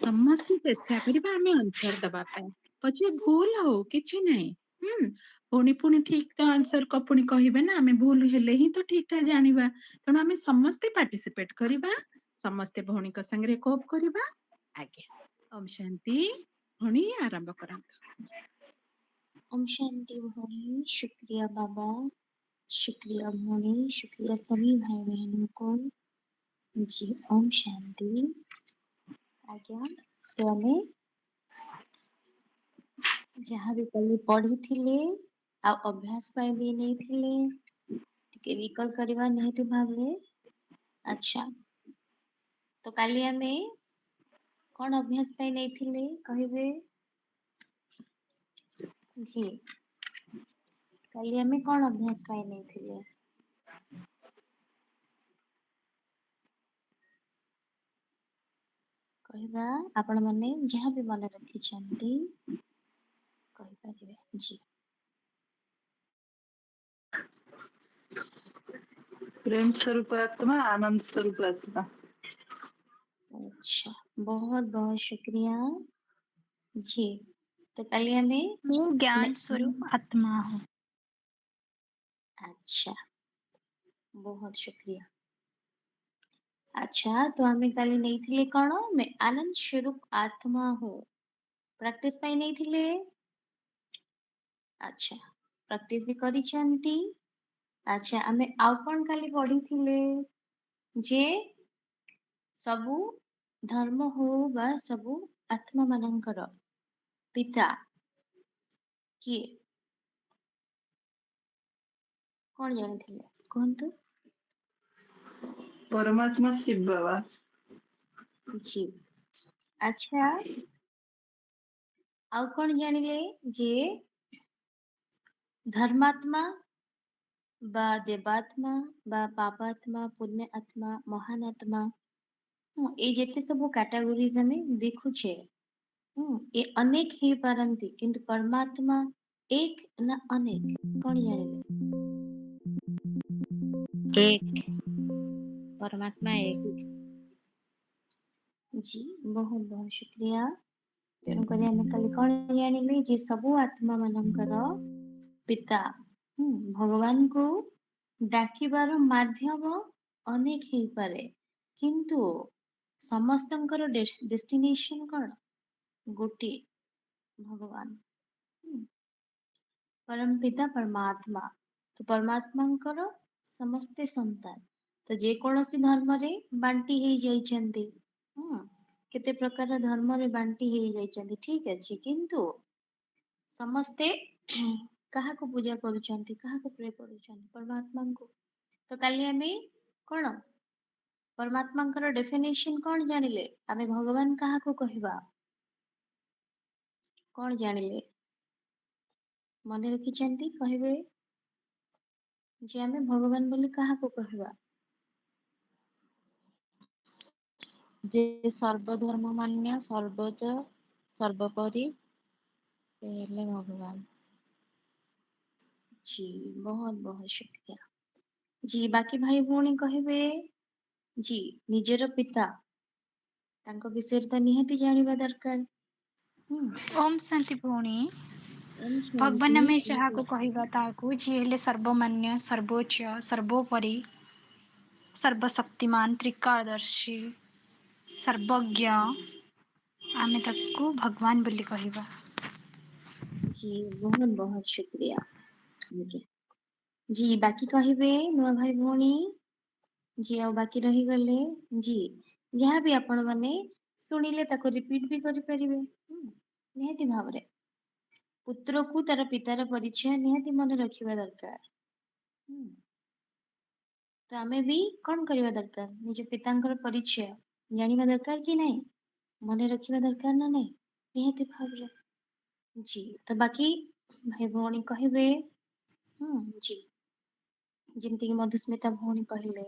ସମସ୍ତେ ଚେଷ୍ଟା କରିବା ଆମେ ଆନ୍ସର ଦବା ପାଇଁ। ପଛେ ଭୁଲ ହଉ କିଛି ନାହିଁ। ହୁଁ? ପୁଣି ଠିକ ତ ଆନ୍ସର ପୁଣି କହିବେ ନା ଆମେ ଭୁଲ ହେଲେ ହିଁ ତ ଠିକଟା ଜାଣିବା। ତେଣୁ ଆମେ ସମସ୍ତେ ପାର୍ଟିସିପେଟ କରିବା। ସମସ୍ତେ ଭଉଣୀଙ୍କ ସାଙ୍ଗରେ କୋପ କରିବା। ଆଜ୍ଞା। ଓମ୍ ଶାନ୍ତି। ଭଉଣୀ ଆରମ୍ଭ କରନ୍ତୁ। ओम शांति भौणी, शुक्रिया बाबा, शुक्रिया भौणी, शुक्रिया सभी भाई बहनों को। जी ओम शांति। आज्ञा तो आमे जहाँ भी कल पढ़ी आ अभ्यास पाई भी नहीं टिके रिकल करवा निहाती भाबरे। अच्छा तो काली आमे कौन अभ्यास पाई नहीं कहिबे? जी काली आमे कौन अभ्यास पाई नहीं कहवा आपण माने जहाँ भी मन रखिछंती कहि परिबे। जी प्रेम स्वरूप आत्मा, आनंद स्वरूप आत्मा। अच्छा बहुत बहुत शुक्रिया। जी तो कल हमें मैं ज्ञान स्वरूप आत्मा हूँ। अच्छा बहुत शुक्रिया। अच्छा तो हमें कल नहीं थिले कौन मैं आनंद स्वरूप आत्मा हूँ प्रैक्टिस पाई नहीं थिले। अच्छा प्रैक्टिस भी करी चंती। अच्छा हमें आउ कौन काली पढ़ी थिले जे सबु धर्म हो बा सबु आत्मा मानंकर पिता किए कौन जानी थिले कहंतु? परमात्मा शिव बाबा। जी अच्छा आउ कौन जानिले जे धर्मात्मा बा देवात्मा बा पापात्मा पुण्य आत्मा महान आत्मा ए जेते सब कैटेगोरीज हमें देखुछे ए अनेक ही पारंती किंतु परमात्मा एक ना अनेक कौन जानिले? एक परमात्मा एक। जी बहुत बहुत शुक्रिया। तेणु करी हमें कल कौन जानिले जे सबु आत्मा मानकर पिता भगवान को डाकिबार माध्यम अनेक ही पारे किंतु समस्तंकर डेस्टिनेशन कौन गोटे भगवान परम पिता परमात्मा। तो परमात्मांकर समस्ते संतान तो जे कौनसी धर्म रे बांटी ही जाइछन्ति केते प्रकार धर्म रे बांटी ही जाइछन्ति ठीक अछि किंतु समस्ते कहा को पूजा करूछन्ति कहा को प्रे करूछन्ति परमात्मा को। तो काली हमें कौन परमात्मांकर डेफिनेशन कौन जानिले आमे भगवान कहा को कहबा कौन जानिले मने रखिछन्ति कहबे जे आमे भगवान बोली कहा को कहबा? जे सर्वधर्म मान्य सर्वोज सर्वोपरि से हेले भगवान। जी बहुत बहुत शुक्रिया। जी बाकी भाई भौणी कहबे जी निजर पिता तांको विषय तो निहाती जानिबा दरकार। ओम शांति भौणी ओम भगवान शांति। आमे जहाँ को कहबा ताकू जी हेले सर्वमान्य सर्वोच्च सर्वोपरि सर्वशक्तिमान त्रिकालदर्शी सर्वज्ञ आमे ताकू भगवान बोली कहबा। जी बहुत बहुत शुक्रिया। जी बाकी कहबे नुआ भाई भौणी जी आ बाकी रही गले जी जहाँ भी आपण माने सुनिले ताको रिपीट भी करि परिबे निहाती भावरे पुत्र को तार पितार परिचय निहाती मन रखिबा दरकार। तो आमे भी कौन करबा दरकार निज पितांकर परिचय जानिबा दरकार कि नहीं मने रखिबा दरकार ना नहीं निहाती भावरे। जी तो बाकी भाई भौणी कहबे जी जेमती कि मधुस्मिता भौणी कहले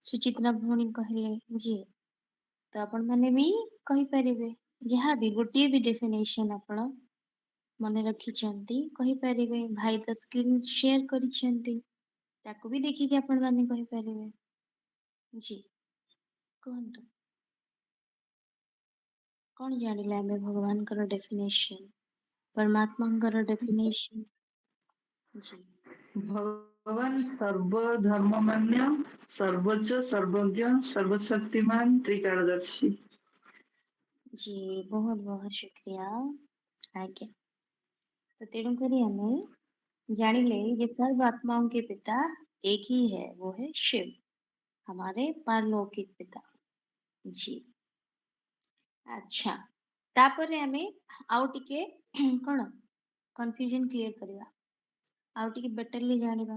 सुचित्रा भौणी कहले जी तो आपण माने भी कहि परिबे जहाँ भी गोटे भी डेफिनेशन आपण मने रखिछन्ती कहि परिबे भाई तो स्क्रीन शेयर करिछन्ती ताको भी देखिके आपण माने कहि परिबे। जी कहंतु। कौन जानिले आमे भगवान कर डेफिनेशन परमात्मा कर डेफिनेशन जी भगवान सर्वधर्ममान्य सर्वोच्च सर्वज्ञ सर्वशक्तिमान त्रिकालदर्शी। जी बहुत बहुत शुक्रिया आज्ञा। तो तेणु करी हमें जानिले जे सर्व आत्माओं के पिता एक ही है, वो है शिव, हमारे पारलौकिक पिता। जी अच्छा तापरे हमें आउ टिके कौन कन्फ्यूजन क्लियर करवा आउ टिके बेटरली जानिबा।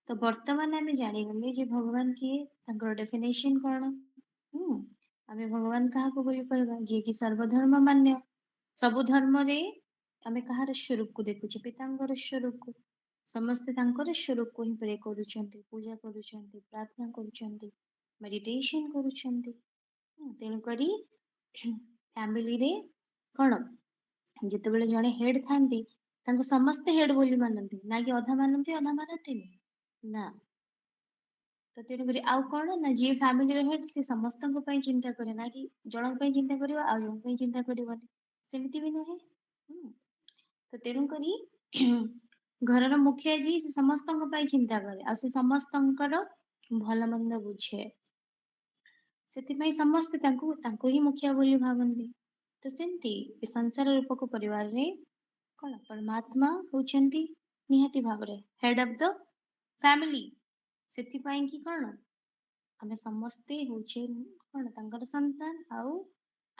तो वर्तमान आमे जानिगले जे भगवान किए तांकर डेफिनेशन कौन आमे भगवान काहाको बोली कहबा जे कि सर्वधर्म मान्य सबु धर्म रे आमे कहार स्वरूप को देखुचे पितांकर स्वरूप को समस्ते तांकर स्वरूप को ही प्रे करूछंती पूजा करूछंती प्रार्थना करूछंती मेडिटेशन करूछंती। तेणु करी फैमिली रे कौन जेतेबेले जणे हेड थांती तांको समस्ते हेड बोली मानती ना कि अधा मानती ना। तो तेणु करी आउ कौन ना जी फैमिली रे हेड से समस्त चिंता करे ना कि जणक पई चिंता करिवा आ जणक पई चिंता करिवानी सेमिति भी नुहे। तो तेणु करी घरर मुखिया जी से समस्त चिंता करे आ से समस्तंकर भल मंद बुझे ସେଥିପାଇଁ ସମସ୍ତେ ତାଙ୍କୁ ହିଁ ମୁଖିଆ ବୋଲି ଭାବନ୍ତି। ତ ସେମିତି ଏ ସଂସାର ରୂପକ ପରିବାରରେ କଣ ପରମାତ୍ମା ହଉଛନ୍ତି ନିହାତି ଭାବରେ ହେଡ୍ ଅଫ୍ ଦ ଫ୍ୟାମିଲି। ସେଥିପାଇଁ କି କଣ ଆମେ ସମସ୍ତେ ହଉଛେ କଣ ତାଙ୍କର ସନ୍ତାନ ଆଉ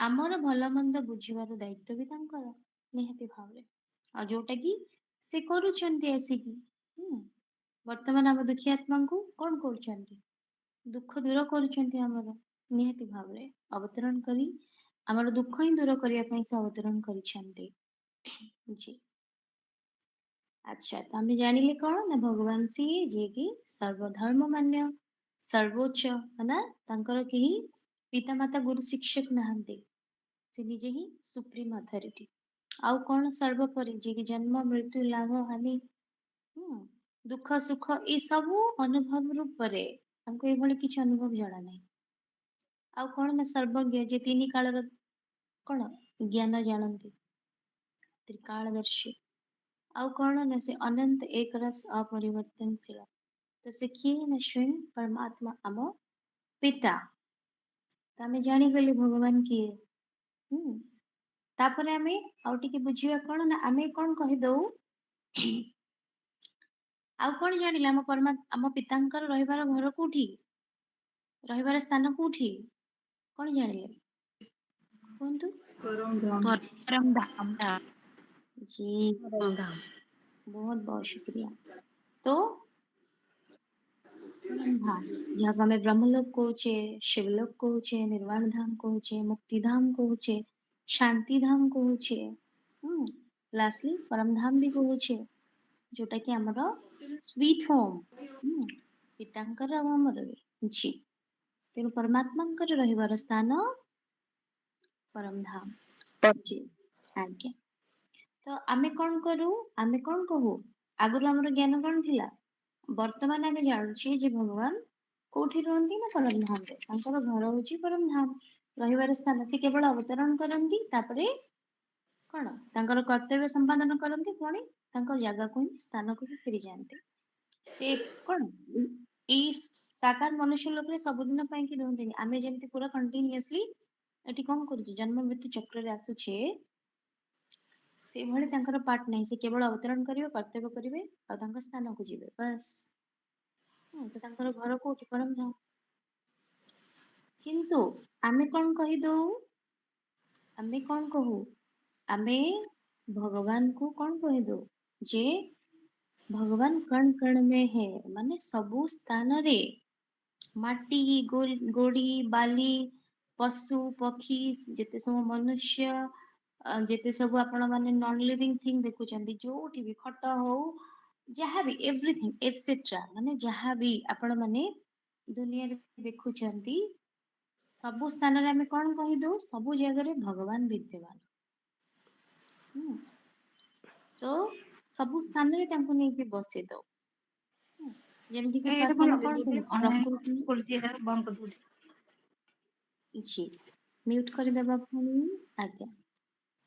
ଆମର ଭଲ ମନ୍ଦ ବୁଝିବାର ଦାୟିତ୍ୱ ବି ତାଙ୍କର ନିହାତି ଭାବରେ ଆଉ ଯୋଉଟା କି ସେ କରୁଛନ୍ତି ଆସିକି ବର୍ତ୍ତମାନ ଆମ ଦୁଃଖୀ ଆତ୍ମାଙ୍କୁ କଣ କରୁଛନ୍ତି ଦୁଃଖ ଦୂର କରୁଛନ୍ତି ଆମର ନିହାତି ଭାବରେ ଅବତରଣ କରି ଆମର ଦୁଃଖ ହିଁ ଦୂର କରିବା ପାଇଁ ସେ ଅବତରଣ କରିଛନ୍ତି। ଜି ଆଚ୍ଛା ତ ଆମେ ଜାଣିଲେ କଣ ନା ଭଗବାନ ସିଏ ଯିଏ କି ସର୍ବଧର୍ମ ମାନ୍ୟ ସର୍ବୋଚ୍ଚ ନା ତାଙ୍କର କେହି ପିତାମାତା ଗୁରୁ ଶିକ୍ଷକ ନାହାନ୍ତି ସେ ନିଜେ ହିଁ ସୁପ୍ରିମ ଅଥରିଟି ଆଉ କଣ ସର୍ବୋପରି ଯିଏ କି ଜନ୍ମ ମୃତ୍ୟୁ ଲାଭ ହାନି ଦୁଃଖ ସୁଖ ଏ ସବୁ ଅନୁଭବ ରୂପରେ ତାଙ୍କୁ ଏଭଳି କିଛି ଅନୁଭବ ଜଣା ନାହିଁ। ଆଉ କଣ ନା ସର୍ବଜ୍ଞ ଯେ ତିନି କାଳର କଣ ଜ୍ଞାନ ଜାଣନ୍ତି ତ୍ରିକାଳଦର୍ଶୀ ଆଉ କଣ ନା ସେ ଅନନ୍ତ ଏକ ରସ अपरिवर्तनशील तो से किए ना स्वयं परमात्मा ଆମ ପିତା ତ ଆମେ ଜାଣିଗଲେ ଭଗବାନ କିଏ ତାପରେ ଆମେ ଆଉ ଟିକେ ବୁଝିବା କଣ ନା ଆମେ କଣ କହିଦଉ ଆଉ କଣ ଜାଣିଲେ ଆମ ପିତାଙ୍କର ରହିବାର ଘର କୋଉଠି ରହିବାର ସ୍ଥାନ କୋଉଠି କଣ ଜାଣିଲେ କୁହନ୍ତୁ। परम धाम। परम धाम। जी परम धाम। बहुत बहुत शुक्रिया। तो परम धाम जहाँ को हमें ब्रह्मलोक कहुचे शिवलोक कहुचे निर्वाण धाम कहुचे मुक्ति धाम कहुचे शांति धाम कहुचे लास्टली परम धाम भी कहुचे जोटा कि हमर स्वीट होम पितांकर आ हमर जी तेणु परमात्मांकर रहिबार स्थान परम धाम जी आज्ञा। तो आमे कौन करू आमे कौन कहू आगुरु हमर ज्ञान कौन थिला वर्तमान आमे जानुछे जे भगवान कोठी रहंती ना परम धाम रे तांकर घर होची परम धाम रहिबार स्थान से केवल अवतरण करंती तापरे कौन तांकर कर्तव्य संपादन करंती पुणी तांकर जगह को स्थान को फेरी जाते से कौन ई साकार मनुष्य लोक रे सबुदिन ପାଇଁ କି ରୁହନ୍ତିନି ଆମେ ଯେମିତି ପୁରା କଣ୍ଟିନ୍ୟୁअसली ଏଠି କଣ କରୁଛୁ ଜନ୍ମ ମୃତ୍ୟୁ ଚକ୍ରରେ ଆସୁଛେ ସେଇଭଳି ତାଙ୍କର ପାଠ ନାହିଁ ସେ କେବଳ ଅବତରଣ କରିବେ କର୍ତ୍ତବ୍ୟ କରିବେ ଆଉ ତାଙ୍କ ସ୍ଥାନକୁ ଯିବେ ବାସ୍ ତ ତାଙ୍କର ଘର କୋଉଠି ପରମ ଧାମ। କିନ୍ତୁ ଆମେ କଣ କହିଦଉ ଆମେ କଣ କହୁ ଆମେ ଭଗବାନ କୁ କଣ କହିଦଉ ଯେ ଭଗବାନ କଣ କଣ ମେ ହେ ମାନେ ସବୁ ସ୍ଥାନରେ ମାଟି ଗୋଡି ବାଲି ପଶୁ ପକ୍ଷୀ ଯେତେ ସବୁ ମନୁଷ୍ୟ ଯେତେ ସବୁ ଆପଣ ମାନେ ନନ ଲିଭିଂ ଥିଙ୍ଗ ଦେଖୁଛନ୍ତି ଯୋଉଠି ବି ଖଟ ହଉ ଯାହାବି ଏଭ୍ରିଥିଙ୍ଗ ଏଟସେଟ୍ରା ମାନେ ଯାହାବି ଆପଣ ମାନେ ଦୁନିଆରେ ଦେଖୁଛନ୍ତି ସବୁ ସ୍ଥାନରେ ଆମେ କଣ କହିଦଉ ସବୁ ଜାଗାରେ ଭଗବାନ ବିଦ୍ୟମାନ ତ ସବୁ ସ୍ଥାନରେ ତାଙ୍କୁ ନେଇକି ବସେଇ ଦଉ ଯେମିତି କି ଏଇଟା ଫାଷ୍ଟ ଆମେ ଭଲ କଣ କରୁ ଅନଲାଇନ ପ୍ରକୃତି ଖୋଲିଛି ଏଟା ବନ୍ଦ କରିଦେଉଛି। ଜି म्यूट କରିଦେବା ପୁଣି ଆଜ୍ଞା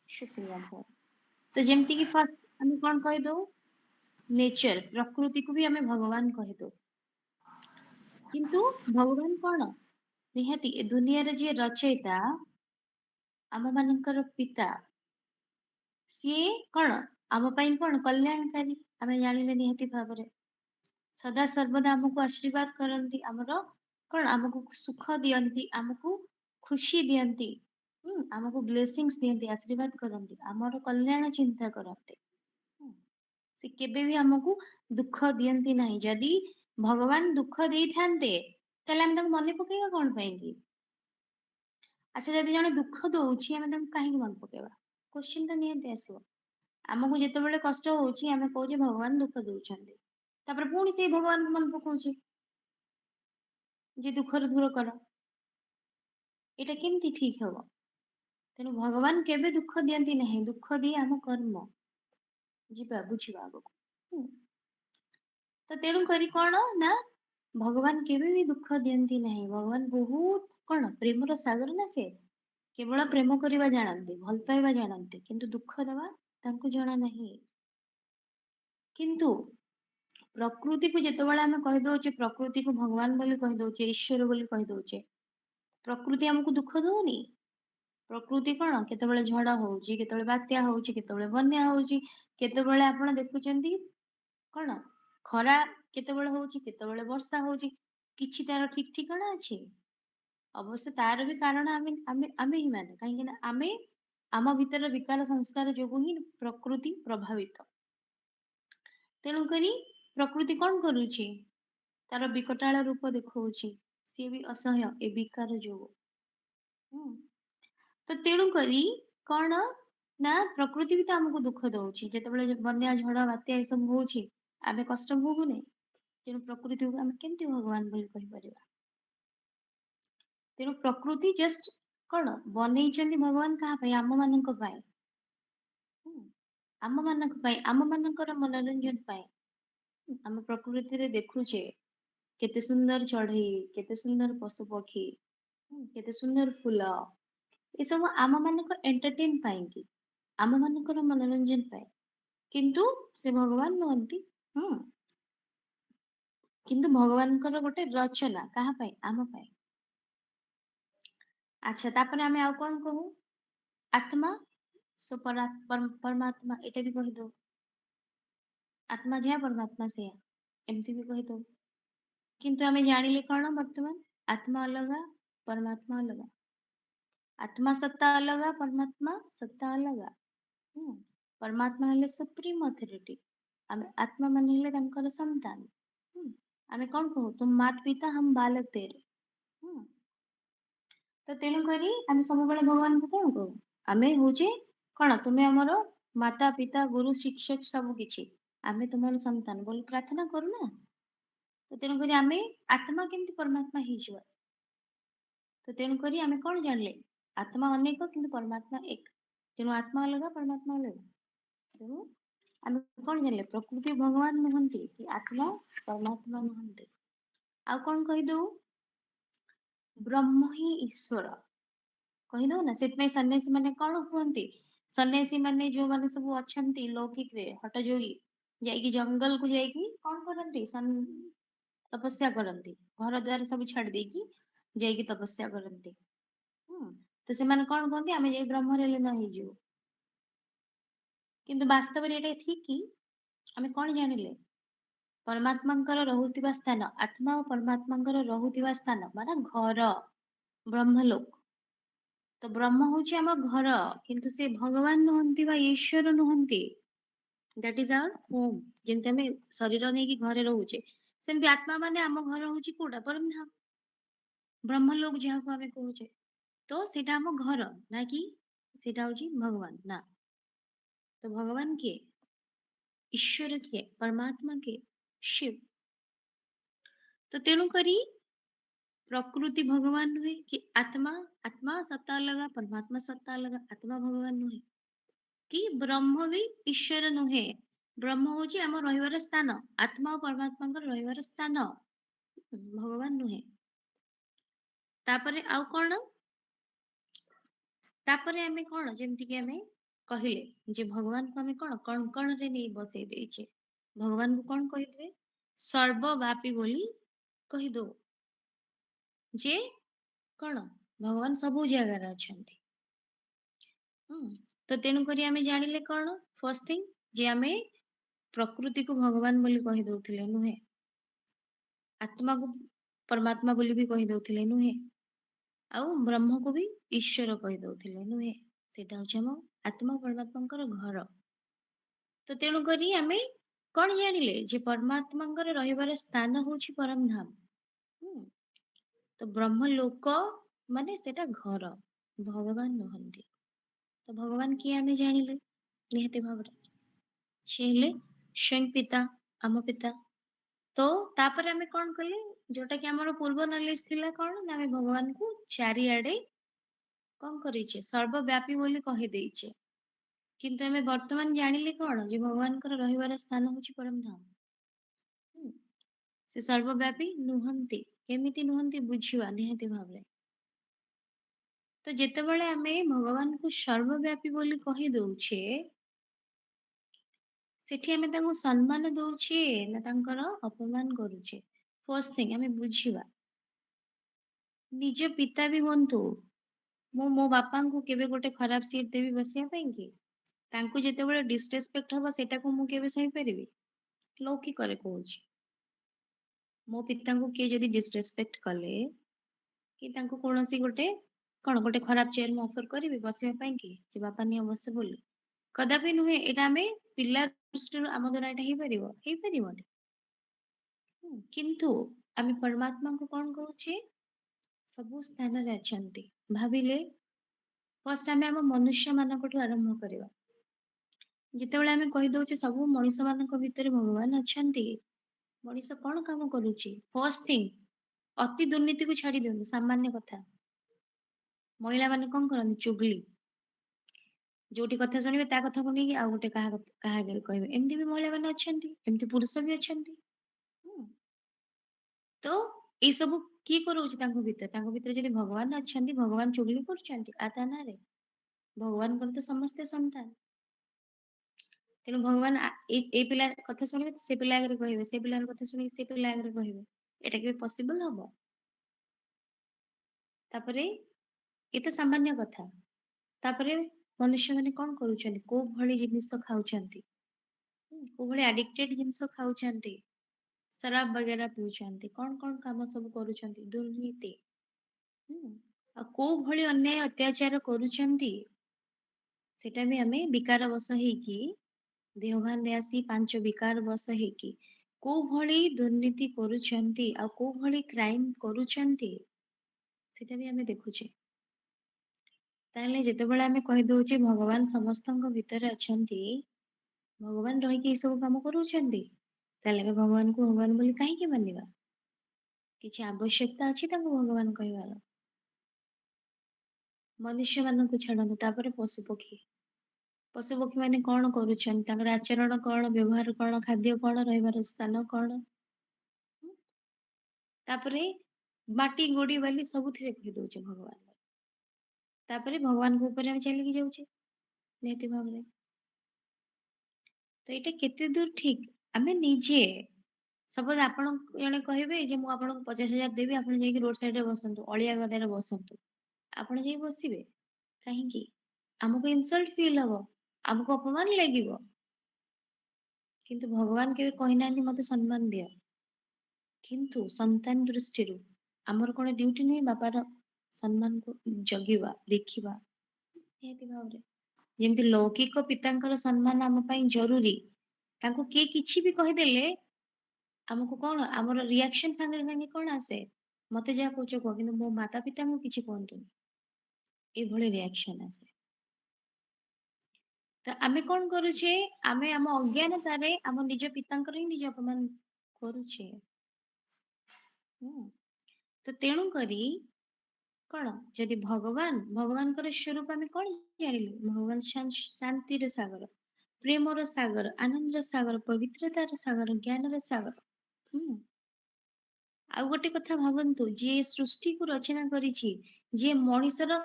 शुक्रिया बहुत। तो जेमती कि फर्स्ट आम कौन कहीदौ नेचर प्रकृति को भी आम भगवान कहीदौ किंतु भगवान कौन निहाती ए दुनिया रे जे रचयिता आम मानकर पिता सीए कौन आम पाई कौन कल्याणकारी आम जानिले निहाती भाବରେ सदा सर्वदा हमको आशीर्वाद करती आमर कौन आमको सुख दियंती आमको खुशी दियंती आमको ब्लेसिंग्स दियंती आशीर्वाद करती आमर कल्याण चिंता करते से केबे भी हमको दुख दियंती नहीं जदि भगवान दुख देई थांते ताले हम तक मने पकेगा कौन पाएंगे अच्छा जदि जने दुख दउछि हम तक काहे मन पकेबा क्वेश्चन तो नियंती आसीबो आमको जेतेबेले कष्ट होउछि हमें कहूजे भगवान दुख दउछंती तापर पुणी से भगवान को मन पकाउछे जे दुखर दूर कर एटा केमती ठीक हबो तेणु भगवान केबे दुख दियंती नहीं दुख दिए आम कर्म जीवा बुझिबा आगको तो तेणु करी कौन ना भगवान केबे भी दुख दियंती नहीं भगवान बहुत कौन प्रेमर सागर ना से केवल प्रेम करवा जानते भल पाइबा जानते किंतु दुख देवा तांको जଣା नहीं किंतु प्रकृति को जेतेबेले आमे कहि दउचे प्रकृति को भगवान बोली कहि दउचे ईश्वर बोली कहि दउचे प्रकृति हमको दुख दउनी प्रकृति कौन केतेबेले झड़ होउची केतेबेले बात्या होउची केतेबेले बन्या होउची केतेबेले आपण देखुचंती कौन खरा केतेबेले होउची केतेबेले वर्षा होउची किछि तार ठीक ठिकाना अछि अवश्य तार भी कारण आमे आमे आमे ही माने काहे कि ना आमे आम भीतर विकार संस्कार जोगु ही प्रकृति प्रभावित तेणु करी प्रकृति कौन करूची तार विकटाळ रूप देखौची सी भी असह्य ए विकार जोगु तो तेणु करी कौन ना प्रकृति भी तो हमको दुख दउची जेतेबेले बन्या झड़ बात्या ए सब होउची आमे कष्ट भोगुने तेणु प्रकृति को आमे केमती भगवान बोली कहि परिबा तेणु प्रकृति जस्ट कौन बनई भगवान कहा आम मानक पाए आम मानक पाए आम मानकर मनोरंजन पाए आम प्रकृति रे देखुचे केते सुंदर चढ़ई केते सुंदर पशु पक्षी केते सुंदर फूल ये सब आम मानक एंटरटेन पाए कि आम मानकर मनोरंजन पाए किंतु से भगवान नुहंती किंतु भगवानकर गोटे रचना कहा पाए आम पाए अच्छा तापर आमे आउ कोन कहू आत्मा सो परमात्मा एटा भी कहि दो आत्मा जहाँ परमात्मा से एमती भी कहि दो किंतु आमे जानिले कौन वर्तमान आत्मा अलगा परमात्मा अलगा आत्मा सत्ता अलगा परमात्मा सत्ता अलगा परमात्मा हेले सुप्रीम अथॉरिटी आमे आत्मा माने हेले तांकर संतान आमे कौन कहू तुम मात पिता हम बालक तेरे तो तेणु करी आमे सब बेले भगवान को कौन कहू आमे होचे कौन तुम्हें हमर माता पिता गुरु शिक्षक सब किछि आमे तुम्हार संतान बोली प्रार्थना करू ना तो तेणु करी आमे आत्मा केमती परमात्मा ही जिवा तो तेणु करी आमे कौन जानले आत्मा अनेक किंतु परमात्मा एक तेणु आत्मा अलगा परमात्मा अलगा तेणु आमे कौन जानले प्रकृति भगवान नुहंती कि आत्मा परमात्मा नुहंती आ कौन कहि दो ब्रह्म ही ईश्वर कहि दो ना सेतमै सन्यासी माने कौन कहंती सन्यासी माने जो माने सब अछंती लौकिक रे हठ जोगी जाइकी जंगल को जाइकी कौन करंती तपस्या करंती घर द्वार सब छाड़ देकी जाइकी तपस्या करंती तो से माने कौन कहंती आमे जाई ब्रह्म रेले न ही जिवो किंतु वास्तव रे एटा ठीक कि आमे कौन जानिले परमात्मांकर रहुतिबा स्थान आत्मा और परमात्मांकर रहुतिबा स्थान माने घर ब्रह्मलोक तो ब्रह्म होची आम घर किंतु से भगवान नुहंती बा ईश्वर नुहंती दैट इज आवर होम जेमते हमें शरीर नहीं कि घरे रहूचे सेमती आत्मा माने आम घर होची कोडा परमधाम ब्रह्मलोक जहाँ को आमे कहूचे तो सेटा आम घर ना कि सेटा होची भगवान ना तो भगवान के ईश्वर के परमात्मा के शिव तो तेणु करी प्रकृति भगवान नुहे कि आत्मा आत्मा सत्ता लगा परमात्मा सत्ता लगा आत्मा भगवान नुहे कि ब्रह्म भी ईश्वर नुहे ब्रह्म होची आम रहिवार स्थान आत्मा और परमात्मा रहिवार स्थान भगवान नुहे तापरे आउ कौन ତାପରେ ଆମେ କଣ ଯେମିତି କି ଆମେ କହିଲେ ଯେ ଭଗବାନଙ୍କୁ ଆମେ କଣ କଣକଣରେ ନେଇ ବସେଇ ଦେଇଛେ। ଭଗବାନଙ୍କୁ କଣ କହିଦେବେ? ସର୍ବବ୍ୟାପୀ ବୋଲି କହିଦଉ। ଯେ କଣ ଭଗବାନ ସବୁ ଜାଗାରେ ଅଛନ୍ତି। ତ ତେଣୁକରି ଆମେ ଜାଣିଲେ କଣ ଫର୍ଷ୍ଟ ଥିଙ୍ଗ ଯେ ଆମେ ପ୍ରକୃତିକୁ ଭଗବାନ ବୋଲି କହିଦଉଥିଲେ ନୁହେଁ। ଆତ୍ମାକୁ ପରମାତ୍ମା ବୋଲି ବି କହିଦଉଥିଲେ ନୁହେଁ। ଆଉ ବ୍ରହ୍ମକୁ ବି ଈଶ୍ୱର କହିଦଉଥିଲେ ନୁହେଁ। ସେଇଟା ହଉଛି ଆମ ଆତ୍ମା ପରମାତ୍ମାଙ୍କର ଘର। ତ ତେଣୁକରି ଆମେ କଣ ଜାଣିଲେ ଯେ ପରମାତ୍ମାଙ୍କର ରହିବାର ସ୍ଥାନ ହଉଛି ପରମ ଧାମ। ତ ବ୍ରହ୍ମ ଲୋକ ମାନେ ସେଟା ଘର, ଭଗବାନ ନୁହନ୍ତି। ତ ଭଗବାନ କିଏ ଆମେ ଜାଣିଲେ ନିହାତି ଭାବରେ ସେ ହେଲେ ସ୍ୱୟଂ ପିତା, ଆମ ପିତା। ତ ତାପରେ ଆମେ କଣ କଲେ ଯୋଉଟା କି ଆମର ପୂର୍ବ ନଲେଜ ଥିଲା କଣ ନା ଆମେ ଭଗବାନଙ୍କୁ ଚାରିଆଡେ କଣ କରିଛେ ସର୍ବବ୍ୟାପୀ ବୋଲି କହିଦେଇଛେ। କିନ୍ତୁ ଆମେ ବର୍ତ୍ତମାନ ଜାଣିଲେ କଣ ଯେ ଭଗବାନଙ୍କର ରହିବାର ସ୍ଥାନ ହଉଛି ପରମ ଧାମ। ସେ ସର୍ବବ୍ୟାପୀ ନୁହନ୍ତି। କେମିତି ନୁହନ୍ତି ବୁଝିବା ନିହାତି ଭାବରେ। ତ ଯେତେବେଳେ ଆମେ ଭଗବାନଙ୍କୁ ସର୍ବବ୍ୟାପୀ ବୋଲି କହି ଦଉଛେ ସେଠି ଆମେ ତାଙ୍କୁ ସମ୍ମାନ ଦଉଛେ ନା ତାଙ୍କର ଅପମାନ କରୁଛେ? ଫର୍ଷ୍ଟ ଥିଙ୍ଗ ଆମେ ବୁଝିବା। ନିଜ ପିତା ବି ହୁଅନ୍ତୁ, ମୁଁ ମୋ ବାପାଙ୍କୁ କେବେ ଗୋଟେ ଖରାପ ସିଟ୍ ଦେବି ବସିବା ପାଇଁ କି? ତାଙ୍କୁ ଯେତେବେଳେ ଡିସରେସପେକ୍ଟ ହବ ସେଟାକୁ ମୁଁ କେବେ ସହିପାରିବି? ଲୌକିକରେ କହୁଛି। ମୋ ପିତାଙ୍କୁ କିଏ ଯଦି ଡିସରେସପେକ୍ଟ କଲେ କି ତାଙ୍କୁ କୌଣସି ଗୋଟେ କଣ ଗୋଟେ ଖରାପ ଚେୟାର ମୁଁ ଅଫର କରିବି ବସିବା ପାଇଁ କି ଯେ ବାପା ନିଅ ବସ ବୋଲି? କଦାପି ନୁହେଁ। ଏଇଟା ଆମେ ପିଲା ଦୃଷ୍ଟିରୁ ଆମ ଦ୍ୱାରା ଏଇଟା ହେଇପାରିବ? ହେଇପାରିବନି। କିନ୍ତୁ ଆମେ ପରମାତ୍ମାଙ୍କୁ କଣ କହୁଛେ? ସବୁ ସ୍ଥାନରେ ଅଛନ୍ତି। ଭାବିଲେ ଫାର୍ଷ୍ଟ ଆମେ ଆମ ମନୁଷ୍ୟ ମାନଙ୍କଠୁ ଆରମ୍ଭ କରିବା। ଯେତେବେଳେ ଆମେ କହିଦଉଛେ ସବୁ ମଣିଷ ମାନଙ୍କ ଭିତରେ ଭଗବାନ ଅଛନ୍ତି, ମଣିଷ କଣ କାମ କରୁଛି? ଫର୍ଷ୍ଟ ଥିଙ୍ଗ ଅତି ଦୁର୍ନୀତିକୁ ଛାଡି ଦିଅନ୍ତୁ, ସାମାନ୍ୟ କଥା। ମହିଳା ମାନେ କଣ କରନ୍ତି? ଚୁଗଲି। ଯୋଉଠି କଥା ଶୁଣିବେ ତା କଥାକୁ ନେଇକି ଆଉ ଗୋଟେ କାହା ଆଗରେ କହିବେ। ଏମିତି ବି ମହିଳା ମାନେ ଅଛନ୍ତି, ଏମିତି ପୁରୁଷ ବି ଅଛନ୍ତି। ତ ଏଇ ସବୁ କିଏ କରଉଛି ତାଙ୍କ ଭିତରେ? ତାଙ୍କ ଭିତରେ ଯଦି ଭଗବାନ ଅଛନ୍ତି, ଭଗବାନ ଚୁଗଲି କରୁଛନ୍ତି ଆ ତା ନାଁରେ? ଭଗବାନଙ୍କର ତ ସମସ୍ତେ ସନ୍ତାନ। ତେଣୁ ଭଗବାନ ଏଇ ପିଲା କଥା ଶୁଣିବେ ସେ ପିଲା ଆଗରେ କହିବେ, ସେ ପିଲାର କଥା ଶୁଣିକି ସେ ପିଲା ଆଗରେ କହିବେ। ଏଟା କେବେ ପସିବଲ ହବ? ତାପରେ ଏ ତ ସାମାନ୍ୟ କଥା। ତାପରେ ମନୁଷ୍ୟ ମାନେ କଣ କରୁଛନ୍ତି? କୋଉ ଭଳି ଜିନିଷ ଖାଉଛନ୍ତି? କୋଉ ଭଳି ଆଡିକ୍ଟେଡ ଜିନିଷ ଖାଉଛନ୍ତି? ଶରାବ ବଗେରା ପିଉଛନ୍ତି। କଣ କଣ କାମ ସବୁ କରୁଛନ୍ତି? ଦୁର୍ନୀତି। ଆଉ କୋଉ ଭଳି ଅନ୍ୟାୟ ଅତ୍ୟାଚାର କରୁଛନ୍ତି? ସେଟା ବି ଆମେ ବିକାର ବଶ ହେଇକି ଦେହଭାନରେ ଆସି ପାଞ୍ଚ ବିକାର ବଶ ହେଇକି କୋଉ ଭଳି ଦୁର୍ନୀତି କରୁଛନ୍ତି ଆଉ କୋଉ ଭଳି କ୍ରାଇମ କରୁଛନ୍ତି ସେଟା ବି ଆମେ ଦେଖୁଛେ। ତାହେଲେ ଯେତେବେଳେ ଆମେ କହିଦଉଛେ ଭଗବାନ ସମସ୍ତଙ୍କ ଭିତରେ ଅଛନ୍ତି, ଭଗବାନ ରହିକି ଏଇ ସବୁ କାମ କରୁଛନ୍ତି, ତାହେଲେ ଆମେ ଭଗବାନଙ୍କୁ ଭଗବାନ ବୋଲି କାହିଁକି ମାନିବା? କିଛି ଆବଶ୍ୟକତା ଅଛି ତାଙ୍କୁ ଭଗବାନ କହିବାର? ମନୁଷ୍ୟ ମାନଙ୍କୁ ଛାଡନ୍ତୁ, ତାପରେ ପଶୁପକ୍ଷୀ। ପଶୁପକ୍ଷୀ ମାନେ କଣ କରୁଛନ୍ତି? ତାଙ୍କର ଆଚରଣ କଣ, ବ୍ୟବହାର କଣ, ଖାଦ୍ୟ କଣ, ରହିବାର ସ୍ଥାନ କଣ? ତାପରେ ମାଟି ଗୋଡି ବାଲି ସବୁଥିରେ କହିଦଉଛେ ଭଗବାନ। ତାପରେ ଭଗବାନଙ୍କ ଉପରେ ଆମେ ଚାଲିକି ଯାଉଛେ ନିହାତି ଭାବରେ। ତ ଏଇଟା କେତେ ଦୂର ଠିକ? ଆମେ ନିଜେ ସପୋଜ ଆପଣ ଜଣେ କହିବେ ଯେ ମୁଁ ଆପଣଙ୍କୁ 50,000 ଦେବି, ଆପଣ ଯାଇକି ରୋଡ ସାଇଡରେ ବସନ୍ତୁ, ଅଳିଆ ଗଦାରେ ବସନ୍ତୁ। ଆପଣ ଯାଇ ବସିବେ କାହିଁକି? ଆମକୁ ଇନସଲ୍ଟ ଫିଲ୍ ହବ, ଆମକୁ ଅପମାନ ଲାଗିବ। କିନ୍ତୁ ଭଗବାନ କେବେ କହିନାହାନ୍ତି ମତେ ସମ୍ମାନ ଦିଅ। କିନ୍ତୁ ସନ୍ତାନ ଦୃଷ୍ଟିରୁ ଆମର କଣ ଡ୍ୟୁଟି ନୁହେଁ ବାପାର ସମ୍ମାନକୁ ଜଗିବା, ଦେଖିବା? ନିହାତି ଭାବରେ। ଯେମିତି ଲୌକିକ ପିତାଙ୍କର ସମ୍ମାନ ଆମ ପାଇଁ ଜରୁରୀ, ତାଙ୍କୁ କିଏ କିଛି ବି କହିଦେଲେ ଆମକୁ କଣ ଆମର ରିଆକ୍ସନ ସାଙ୍ଗେ ସାଙ୍ଗେ କଣ ଆସେ? ମତେ ଯାହା କହୁଛ କୁହ, କିନ୍ତୁ ମୋ ମାତା ପିତାଙ୍କୁ କିଛି କୁହନ୍ତୁନି। ଏଇଭଳି ରିଆକ୍ସନ ଆସେ। ତ ଆମେ କଣ କରୁଛେ? ଆମେ ଆମ ଅଜ୍ଞାନତାରେ ଆମ ନିଜ ପିତାଙ୍କର ହିଁ ନିଜ ଅପମାନ କରୁଛେ। ତ ତେଣୁ କରି କଣ ଯଦି ଭଗବାନଙ୍କର ସ୍ୱରୂପ ଆମେ କଣ ଜାଣିଲେ? ଭଗବାନ ଶାନ୍ତିର ସାଗର, ପ୍ରେମର ସାଗର, ଆନନ୍ଦର ସାଗର, ପବିତ୍ରତାର ସାଗର, ଜ୍ଞାନର ସାଗର। ଆଉ ଗୋଟେ କଥା ଭାବନ୍ତୁ, ଯିଏ ସୃଷ୍ଟିକୁ ରଚନା କରିଛି, ଯିଏ ମଣିଷର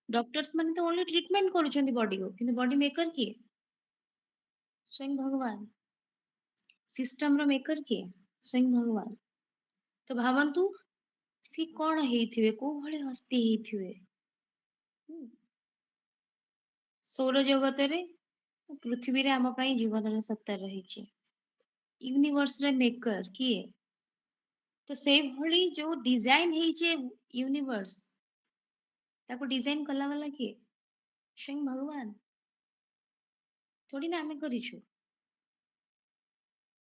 डॉक्टर्स माने तो ओनली ट्रीटमेंट करूछंती बॉडी को, किंतु बॉडी मेकर किए? स्वयं भगवान। सिस्टम रो मेकर किए? स्वयं भगवान। तो भावन्तु सी कौन ହେଇଥିବେ କୋଉ ଭଳି ହସ୍ତି ହେଇଥିବେ। ହୁଁ। ସୌର ଜଗତରେ ପୃଥିବୀରେ ଆମ ପାଇଁ ଜୀବନର ସତ୍ତା ରହିଛି। ୟୁନିଭର୍ସ ରେ ମେକର କିଏ? ତ ସେଇଭଳି ଯୋଉ ଡିଜାଇନ ହେଇଛି ୟୁନିଭର୍ସ ତାକୁ ଡିଜାଇନ କଲା ବାଲା କିଏ? ସ୍ୱୟଂ ଭଗବାନ। ଥୋଡି ନା ଆମେ କରିଛୁ।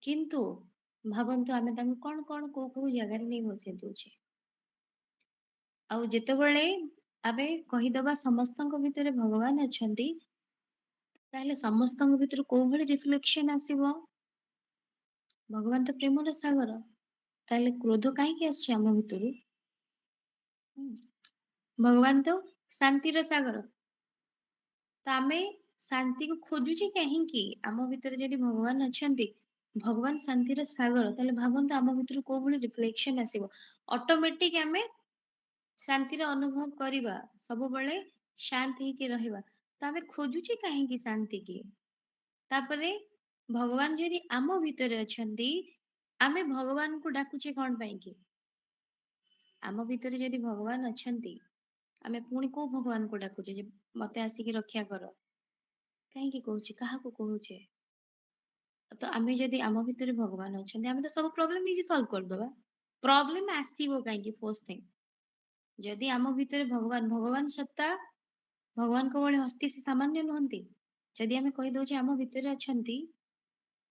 କିନ୍ତୁ ଭାବନ୍ତୁ ଆମେ ତାଙ୍କୁ କଣ କଣ କୋଉ କୋଉ ଜାଗାରେ ନେଇ ବସେଇ ଦଉଛେ। ଆଉ ଯେତେବେଳେ ଆମେ କହିଦବା ସମସ୍ତଙ୍କ ଭିତରେ ଭଗବାନ ଅଛନ୍ତି, ତାହେଲେ ସମସ୍ତଙ୍କ ଭିତରୁ କୋଉ ଭଳି ରିଫ୍ଲେକ୍ସନ ଆସିବ? ଭଗବାନ ତ ପ୍ରେମର ସାଗର। ତାହେଲେ କ୍ରୋଧ କାହିଁକି ଆସୁଛି ଆମ ଭିତରୁ? ହୁଁ। ଭଗବାନ ତ ଶାନ୍ତିର ସାଗର। ତ ଆମେ ଶାନ୍ତିକୁ ଖୋଜୁଛେ କାହିଁକି? ଆମ ଭିତରେ ଯଦି ଭଗବାନ ଅଛନ୍ତି, ଭଗବାନ ଶାନ୍ତିର ସାଗର, ତାହେଲେ ଭାବନ୍ତୁ ଆମ ଭିତରୁ କୋଉ ଭଳି ରିଫ୍ଲେକ୍ସନ ଆସିବ। ଅଟୋମେଟିକ ଆମେ ଶାନ୍ତିର ଅନୁଭବ କରିବା, ସବୁବେଳେ ଶାନ୍ତ ହେଇକି ରହିବା। ତ ଆମେ ଖୋଜୁଛେ କାହିଁକି ଶାନ୍ତି କି? ତାପରେ ଭଗବାନ ଯଦି ଆମ ଭିତରେ ଅଛନ୍ତି, ଆମେ ଭଗବାନଙ୍କୁ ଡାକୁଛେ କଣ ପାଇଁ କି? ଆମ ଭିତରେ ଯଦି ଭଗବାନ ଅଛନ୍ତି, ଆମେ ପୁଣି କୋଉ ଭଗବାନଙ୍କୁ ଡାକୁଛେ ଯେ ମତେ ଆସିକି ରକ୍ଷା କର? କାହିଁକି କହୁଛେ? କାହାକୁ କହୁଛେ? ତ ଆମେ ଯଦି ଆମ ଭିତରେ ଭଗବାନ ଅଛନ୍ତି, ଆମେ ତ ସବୁ ପ୍ରୋବ୍ଲେମ ନିଜେ ସଲ୍ଭ କରିଦବା। ପ୍ରୋବ୍ଲେମ ଆସିବ କାହିଁକି? ଫର୍ଷ୍ଟ ଥିଙ୍ଗ, ଯଦି ଆମ ଭିତରେ ଭଗବାନ ସତ୍ତା, ଭଗବାନଙ୍କ ଭଳି ହସ୍ତି ସେ ସାମାନ୍ୟ ନୁହନ୍ତି। ଯଦି ଆମେ କହିଦଉଛେ ଆମ ଭିତରେ ଅଛନ୍ତି,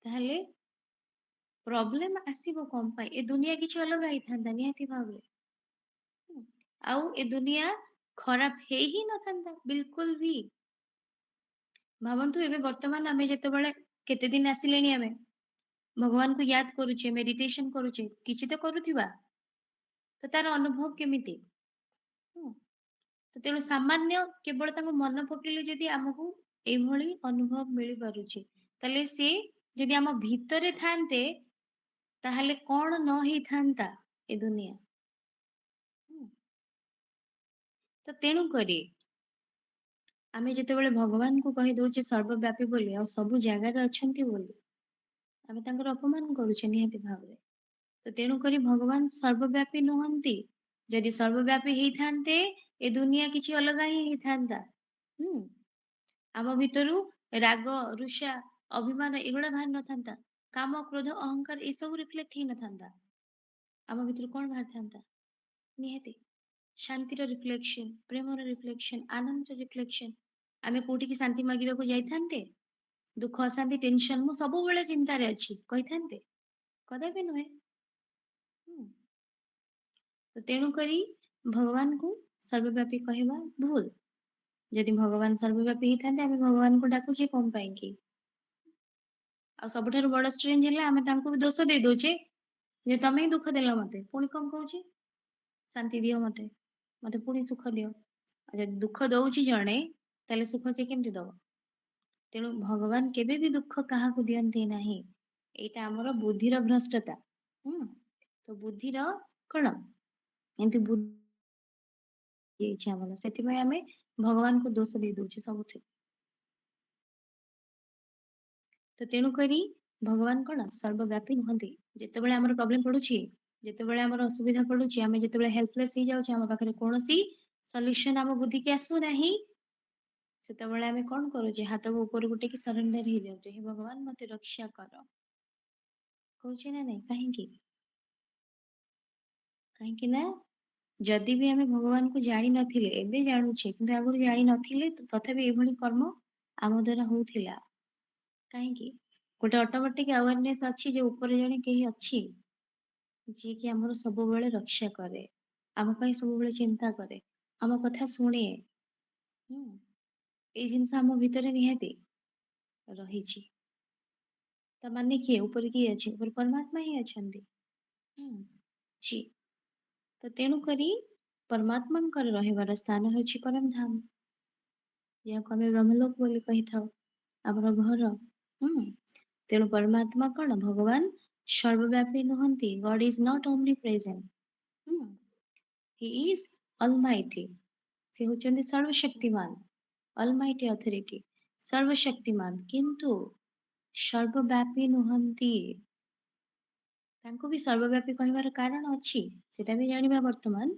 ତାହେଲେ ପ୍ରୋବ୍ଲେମ ଆସିବ କଣ ପାଇଁ? ଏ ଦୁନିଆ କିଛି ଅଲଗା ହେଇଥାନ୍ତା ନିହାତି ଭାବରେ। ଆଉ ଏ ଦୁନିଆ ଖରାପ ହେଇ ହିଁ ନଥାନ୍ତା ବିଲକୁଲ ବି। ଭାବନ୍ତୁ ଏବେ ବର୍ତ୍ତମାନ ଆମେ ଯେତେବେଳେ କେତେ ଦିନ ଆସିଲେଣି ଆମେ ଭଗବାନଙ୍କୁ ୟାଦ କରୁଛେ, ମେଡିଟେସନ କରୁଛେ, କିଛି ତ କରୁଥିବା। ତ ତାର ଅନୁଭବ କେମିତି? ତ ତେଣୁ ସାମାନ୍ୟ କେବଳ ତାଙ୍କୁ ମନେ ପକେଇଲେ ଯଦି ଆମକୁ ଏଇଭଳି ଅନୁଭବ ମିଳିପାରୁଛି, ତାହେଲେ ସେ ଯଦି ଆମ ଭିତରେ ଥାନ୍ତେ, ତାହେଲେ କଣ ନ ହେଇଥାନ୍ତା ଏ ଦୁନିଆ। ତ ତେଣୁ କରି ଆମେ ଯେତେବେଳେ ଭଗବାନଙ୍କୁ କହିଦଉଛେ ସର୍ବବ୍ୟାପୀ ବୋଲି, ଆଉ ସବୁ ଜାଗାରେ ଅଛନ୍ତି ବୋଲି, ଆମେ ତାଙ୍କର ଅପମାନ କରୁଛେ ନିହାତି ଭାବରେ। ତ ତେଣୁ କରି ଭଗବାନ ସର୍ବବ୍ୟାପୀ ନୁହନ୍ତି। ଯଦି ସର୍ବବ୍ୟାପୀ ହେଇଥାନ୍ତେ, ଏ ଦୁନିଆ କିଛି ଅଲଗା ହିଁ ହେଇଥାନ୍ତା। ଆମ ଭିତରୁ ରାଗ, ରୁଷା, ଅଭିମାନ ଏଗୁଡା ବାହାରି ନଥାନ୍ତା। କାମ, କ୍ରୋଧ, ଅହଙ୍କାର ଏସବୁ ରିଫ୍ଲେକ୍ଟ ହେଇନଥାନ୍ତା। ଆମ ଭିତରୁ କଣ ବାହାରିଥାନ୍ତା? ନିହାତି ଶାନ୍ତିର ରିଫ୍ଲେକ୍ସନ, ପ୍ରେମର ରିଫ୍ଲେକ୍ସନ, ଆନନ୍ଦର ରିଫ୍ଲେକ୍ସନ। ଆମେ କୋଉଠିକି ଶାନ୍ତି ମାଗିବାକୁ ଯାଇଥାନ୍ତେ? ଦୁଃଖ, ଅଶାନ୍ତି, ଟେନସନ, ମୁଁ ସବୁବେଳେ ଚିନ୍ତାରେ ଅଛି କହିଥାନ୍ତେ? କଦାପି ନୁହେଁ। ତ ତେଣୁ କରି ଭଗବାନଙ୍କୁ ସର୍ବବ୍ୟାପୀ କହିବା ଭୁଲ। ଯଦି ଭଗବାନ ସର୍ବବ୍ୟାପୀ ହେଇଥାନ୍ତେ, ଆମେ ଭଗବାନଙ୍କୁ ଡାକୁଛେ କଣ ପାଇଁ କି? ଆଉ ସବୁଠାରୁ ବଡ ଷ୍ଟ୍ରେଞ୍ଜ ହେଲା ଆମେ ତାଙ୍କୁ ବି ଦୋଷ ଦେଇ ଦଉଛେ ଯେ ତମେ ହିଁ ଦୁଃଖ ଦେଲ ମତେ, ପୁଣି କଣ କହୁଛି? ଶାନ୍ତି ଦିଅ ମତେ, ମତେ ପୁଣି ସୁଖ ଦିଅ। ଆଉ ଯଦି ଦୁଃଖ ଦଉଛି ଜଣେ, ତାହେଲେ ସୁଖ ସେ କେମିତି ଦବ? ତେଣୁ ଭଗବାନ କେବେ ବି ଦୁଃଖ କାହାକୁ ଦିଅନ୍ତି ନାହିଁ। ଏଇଟା ଆମର ବୁଦ୍ଧିର ଭ୍ରଷ୍ଟତା। ତ ବୁଦ୍ଧିର କଣ ଏମିତି ହେଇଛି ଆମର, ସେଥିପାଇଁ ଆମେ ଭଗବାନଙ୍କୁ ଦୋଷ ଦେଇ ଦଉଛେ ସବୁଥିରେ। ତ ତେଣୁ କରି ଭଗବାନ କଣ ସର୍ବବ୍ୟାପୀ ନୁହନ୍ତି। ଯେତେବେଳେ ଆମର ପ୍ରୋବ୍ଲେମ ପଡୁଛି, ଯେତେବେଳେ ଆମର ଅସୁବିଧା ପଡୁଛି, ଆମେ ଯେତେବେଳେ ହେଲ୍ପଲେସ୍ ହେଇଯାଉଛେ, ଆମ ପାଖରେ କୌଣସି ସଲ୍ୟୁସନ ଆମ ବୁଦ୍ଧିକି ଆସୁନାହିଁ, ସେତେବେଳେ ଆମେ କଣ କରୁଛେ? ହାତକୁ ଉପରକୁ ଟେକି ସରେଣ୍ଡର ହେଇଯାଉଛେ, ହେ ଭଗବାନ ମତେ ରକ୍ଷା କର। କହୁଛେ ନା ନାଇଁ? କାହିଁକି? କାହିଁକି ନା ଯଦି ବି ଆମେ ଭଗବାନଙ୍କୁ ଜାଣିନଥିଲେ, ଏବେ ଜାଣୁଛେ କିନ୍ତୁ ଆଗରୁ ଜାଣିନଥିଲେ, ତଥାପି ଏଭଳି କର୍ମ ଆମ ଦ୍ୱାରା ହଉଥିଲା। କାହିଁକି? ଗୋଟେ ଅଟୋମେଟିକ ଆୱାରନେସ ଅଛି ଯେ ଉପରେ ଜଣେ କେହି ଅଛି, ଯିଏକି ଆମର ସବୁବେଳେ ରକ୍ଷା କରେ, ଆମ ପାଇଁ ସବୁବେଳେ ଚିନ୍ତା କରେ, ଆମ କଥା ଶୁଣେ। ଏଇ ଜିନିଷ ଆମ ଭିତରେ ନିହାତି ରହିଛି। ତା ମାନେ କିଏ? ଉପରେ କିଏ ଅଛି? ଉପରେ ପରମାତ୍ମା ହିଁ ଅଛନ୍ତି। ଜି। ତ ତେଣୁ କରି ପରମାତ୍ମାଙ୍କର ରହିବାର ସ୍ଥାନ ହେଉଛି ପରମ ଧାମ, ଯାହାକୁ ଆମେ ବ୍ରହ୍ମଲୋକ ବୋଲି କହିଥାଉ, ଆମର ଘର। ତେଣୁ ପରମାତ୍ମା କଣ? ଭଗବାନ ସର୍ବବ୍ୟାପୀ ନୁହନ୍ତି। God is not omnipresent. He is almighty. ସେ ହଉଛନ୍ତି ସର୍ବଶକ୍ତିମାନ, ଅଲମାଇଟି ଅଥରିଟି, ସର୍ବଶକ୍ତିମାନ, କିନ୍ତୁ ସର୍ବବ୍ୟାପୀ ନୁହନ୍ତି। ତାଙ୍କୁ ବି ସର୍ବବ୍ୟାପୀ କହିବାର କାରଣ ଅଛି, ସେଟା ବି ଜାଣିବା ବର୍ତ୍ତମାନ।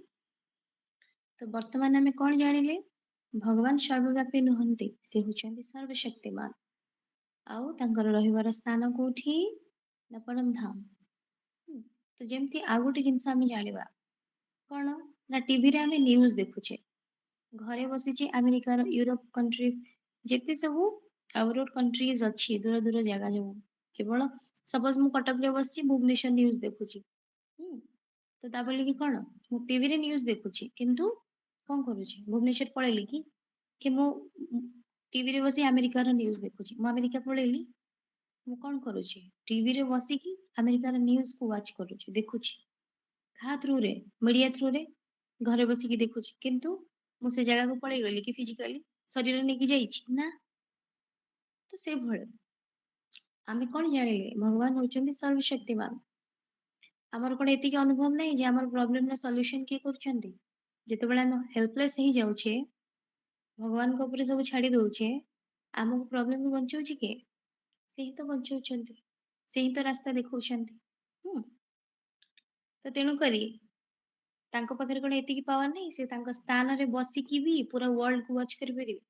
ତ ବର୍ତ୍ତମାନ ଆମେ କଣ ଜାଣିଲେ? ଭଗବାନ ସର୍ବବ୍ୟାପୀ ନୁହନ୍ତି, ସେ ହଉଛନ୍ତି ସର୍ବଶକ୍ତିମାନ। ଆଉ ତାଙ୍କର ରହିବାର ସ୍ଥାନ କୋଉଠି? ନା ପରମ ଧାମ। ତ ଯେମିତି ଆଉ ଗୋଟେ ଜିନିଷ ଆମେ ଜାଣିବା କଣ ନା ଟିଭିରେ ଆମେ ନ୍ୟୁଜ ଦେଖୁଛେ, ଘରେ ବସିଛେ ଆମେରିକାର, ୟୁରୋପ କଣ୍ଟ୍ରିଜ, ଯେତେ ସବୁ ଆଉଟର କଣ୍ଟ୍ରିଜ ଅଛି, ଦୂର ଦୂର ଜାଗା ଯୋଉ, କେବଳ ସପୋଜ ମୁଁ କଟକରେ ବସିଛି, ଭୁବନେଶ୍ୱର ନ୍ୟୁଜ ଦେଖୁଛି। ତ ତା ବୋଲି କି କଣ ମୁଁ ଟିଭିରେ ନ୍ୟୁଜ ଦେଖୁଛି, କିନ୍ତୁ କଣ କରୁଛି? ଭୁବନେଶ୍ୱର ପଳେଇଲି କି ମୁଁ ଟିଭିରେ ବସି ଆମେରିକାର ନ୍ୟୁଜ ଦେଖୁଛି, ମୁଁ ଆମେରିକା ପଳେଇଲି, ମୁଁ କଣ କରୁଛି? ଟିଭିରେ ବସିକି ଆମେରିକାର ନ୍ୟୁଜକୁ ୱାଚ୍ କରୁଛି, ଦେଖୁଛି। କାହା ଥ୍ରୁରେ? ମିଡିଆ ଥ୍ରୁରେ ଘରେ ବସିକି ଦେଖୁଛି, କିନ୍ତୁ ମୁଁ ସେ ଜାଗାକୁ ପଳେଇ ଗଲି କି ଫିଜିକାଲି ଶରୀର ନେଇକି ଯାଇଛି ନା? ତ ସେଇଭଳି ଆମେ କଣ ଜାଣିଲେ? ଭଗବାନ ହଉଛନ୍ତି ସର୍ବଶକ୍ତିମାନ। ଆମର କଣ ଏତିକି ଅନୁଭବ ନାହିଁ ଯେ ଆମର ପ୍ରୋବ୍ଲେମର ସଲ୍ୟୁସନ କିଏ କରୁଛନ୍ତି? ଯେତେବେଳେ ଆମେ ହେଲ୍ପଲେସ୍ ହେଇଯାଉଛେ, ଭଗବାନଙ୍କ ଉପରେ ସବୁ ଛାଡି ଦଉଛେ, ଆମକୁ ପ୍ରୋବ୍ଲେମରୁ ବଞ୍ଚଉଛି କିଏ? ସେ ହିଁ ତ ବଞ୍ଚଉଛନ୍ତି, ସେ ହିଁ ତ ରାସ୍ତା ଦେଖାଉଛନ୍ତି। ତ ତେଣୁକରି ତାଙ୍କ ପାଖରେ କଣ ଏତିକି ପାୱାର ନାହିଁ? ସେ ତାଙ୍କ ସ୍ଥାନରେ ବସିକି ବି ପୁରା ୱାର୍ଲଡକୁ ୱାଚ୍ କରିପାରିବେ।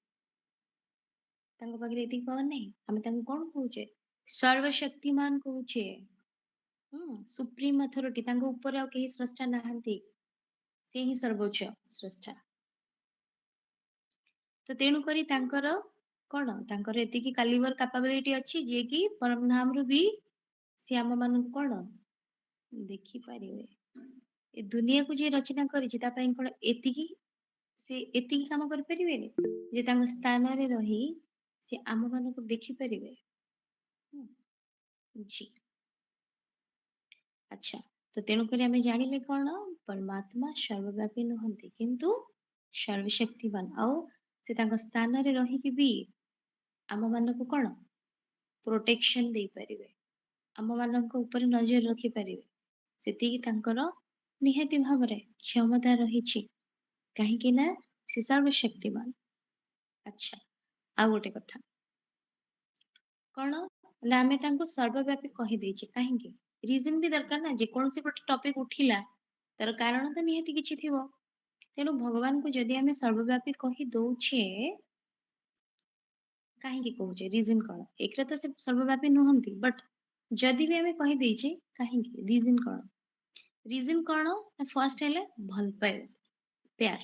ତାଙ୍କ ପାଖରେ ଏତିକି ପାୱାର ନାହିଁ? ଆମେ ତାଙ୍କୁ କଣ କହୁଛେ? ସର୍ବଶକ୍ତିମାନ କହୁଛେ। ସୁପ୍ରିମ ଅଥରିଟି, ତାଙ୍କ ଉପରେ ଆଉ କେହି ସ୍ରଷ୍ଟା ନାହାନ୍ତି, ସେ ହିଁ ସର୍ବୋଚ୍ଚ ସ୍ରଷ୍ଟା। ତ ତେଣୁକରି ତାଙ୍କର କଣ? ତାଙ୍କର ଏତିକି କାଲିବର କାପାବିଲିଟି ଅଛି, ଯିଏ କି ପରମଧାମରୁ ବି ସେ ଆମ ମାନଙ୍କୁ କଣ ଦେଖିପାରିବେ। ଏ ଦୁନିଆକୁ ଯିଏ ରଚନା କରିଛି, ତା ପାଇଁ କଣ ଏତିକି ସେ ଏତିକି କାମ କରିପାରିବେନି ଯେ ତାଙ୍କ ସ୍ଥାନରେ ରହି ସେ ଆମ ମାନଙ୍କୁ ଦେଖିପାରିବେ? ଜି ଆଚ୍ଛା, ତ ତେଣୁକରି ଆମେ ଜାଣିଲେ କଣ? ପରମାତ୍ମା ସର୍ବବ୍ୟାପୀ ନୁହନ୍ତି, କିନ୍ତୁ ସର୍ବଶକ୍ତିମାନ। ଆଉ ସେ ତାଙ୍କ ସ୍ଥାନରେ ରହିକି ବି ଆମ ମାନଙ୍କୁ କଣ ପ୍ରୋଟେକ୍ସନ ଦେଇପାରିବେ, ଆମ ମାନଙ୍କ ଉପରେ ନଜର ରଖିପାରିବେ। ସେତିକି ତାଙ୍କର ନିହାତି ଭାବରେ କ୍ଷମତା ରହିଛି, କାହିଁକି ନା ସେ ସର୍ବଶକ୍ତିମାନ। ଆଚ୍ଛା, ଆଉ ଗୋଟେ କଥା କଣ ନା ଆମେ ତାଙ୍କୁ ସର୍ବବ୍ୟାପୀ କହିଦେଇଛେ, କାହିଁକି? ରିଜନ ବି ଦରକାର ନା। ଯେକୌଣସି ଗୋଟେ ଟପିକ ଉଠିଲା, ତାର କାରଣ ତ ନିହାତି କିଛି ଥିବ। ତେଣୁ ଭଗବାନଙ୍କୁ ଯଦି ଆମେ ସର୍ବବ୍ୟାପୀ କହି ଦଉଛେ, କାହିଁକି କହୁଛେ? ରିଜନ କଣ? ଏକରେ ତ ସେ ସର୍ବବ୍ୟାପୀ ନୁହନ୍ତି, ବଟ ଯଦି ବି ଆମେ କହିଦେଇଛେ, କାହିଁକି? ରିଜନ କଣ? ରିଜନ କଣ? ନା ଫାର୍ଷ୍ଟ ହେଲା ଭଲ ପାଇବା, ପ୍ୟାର।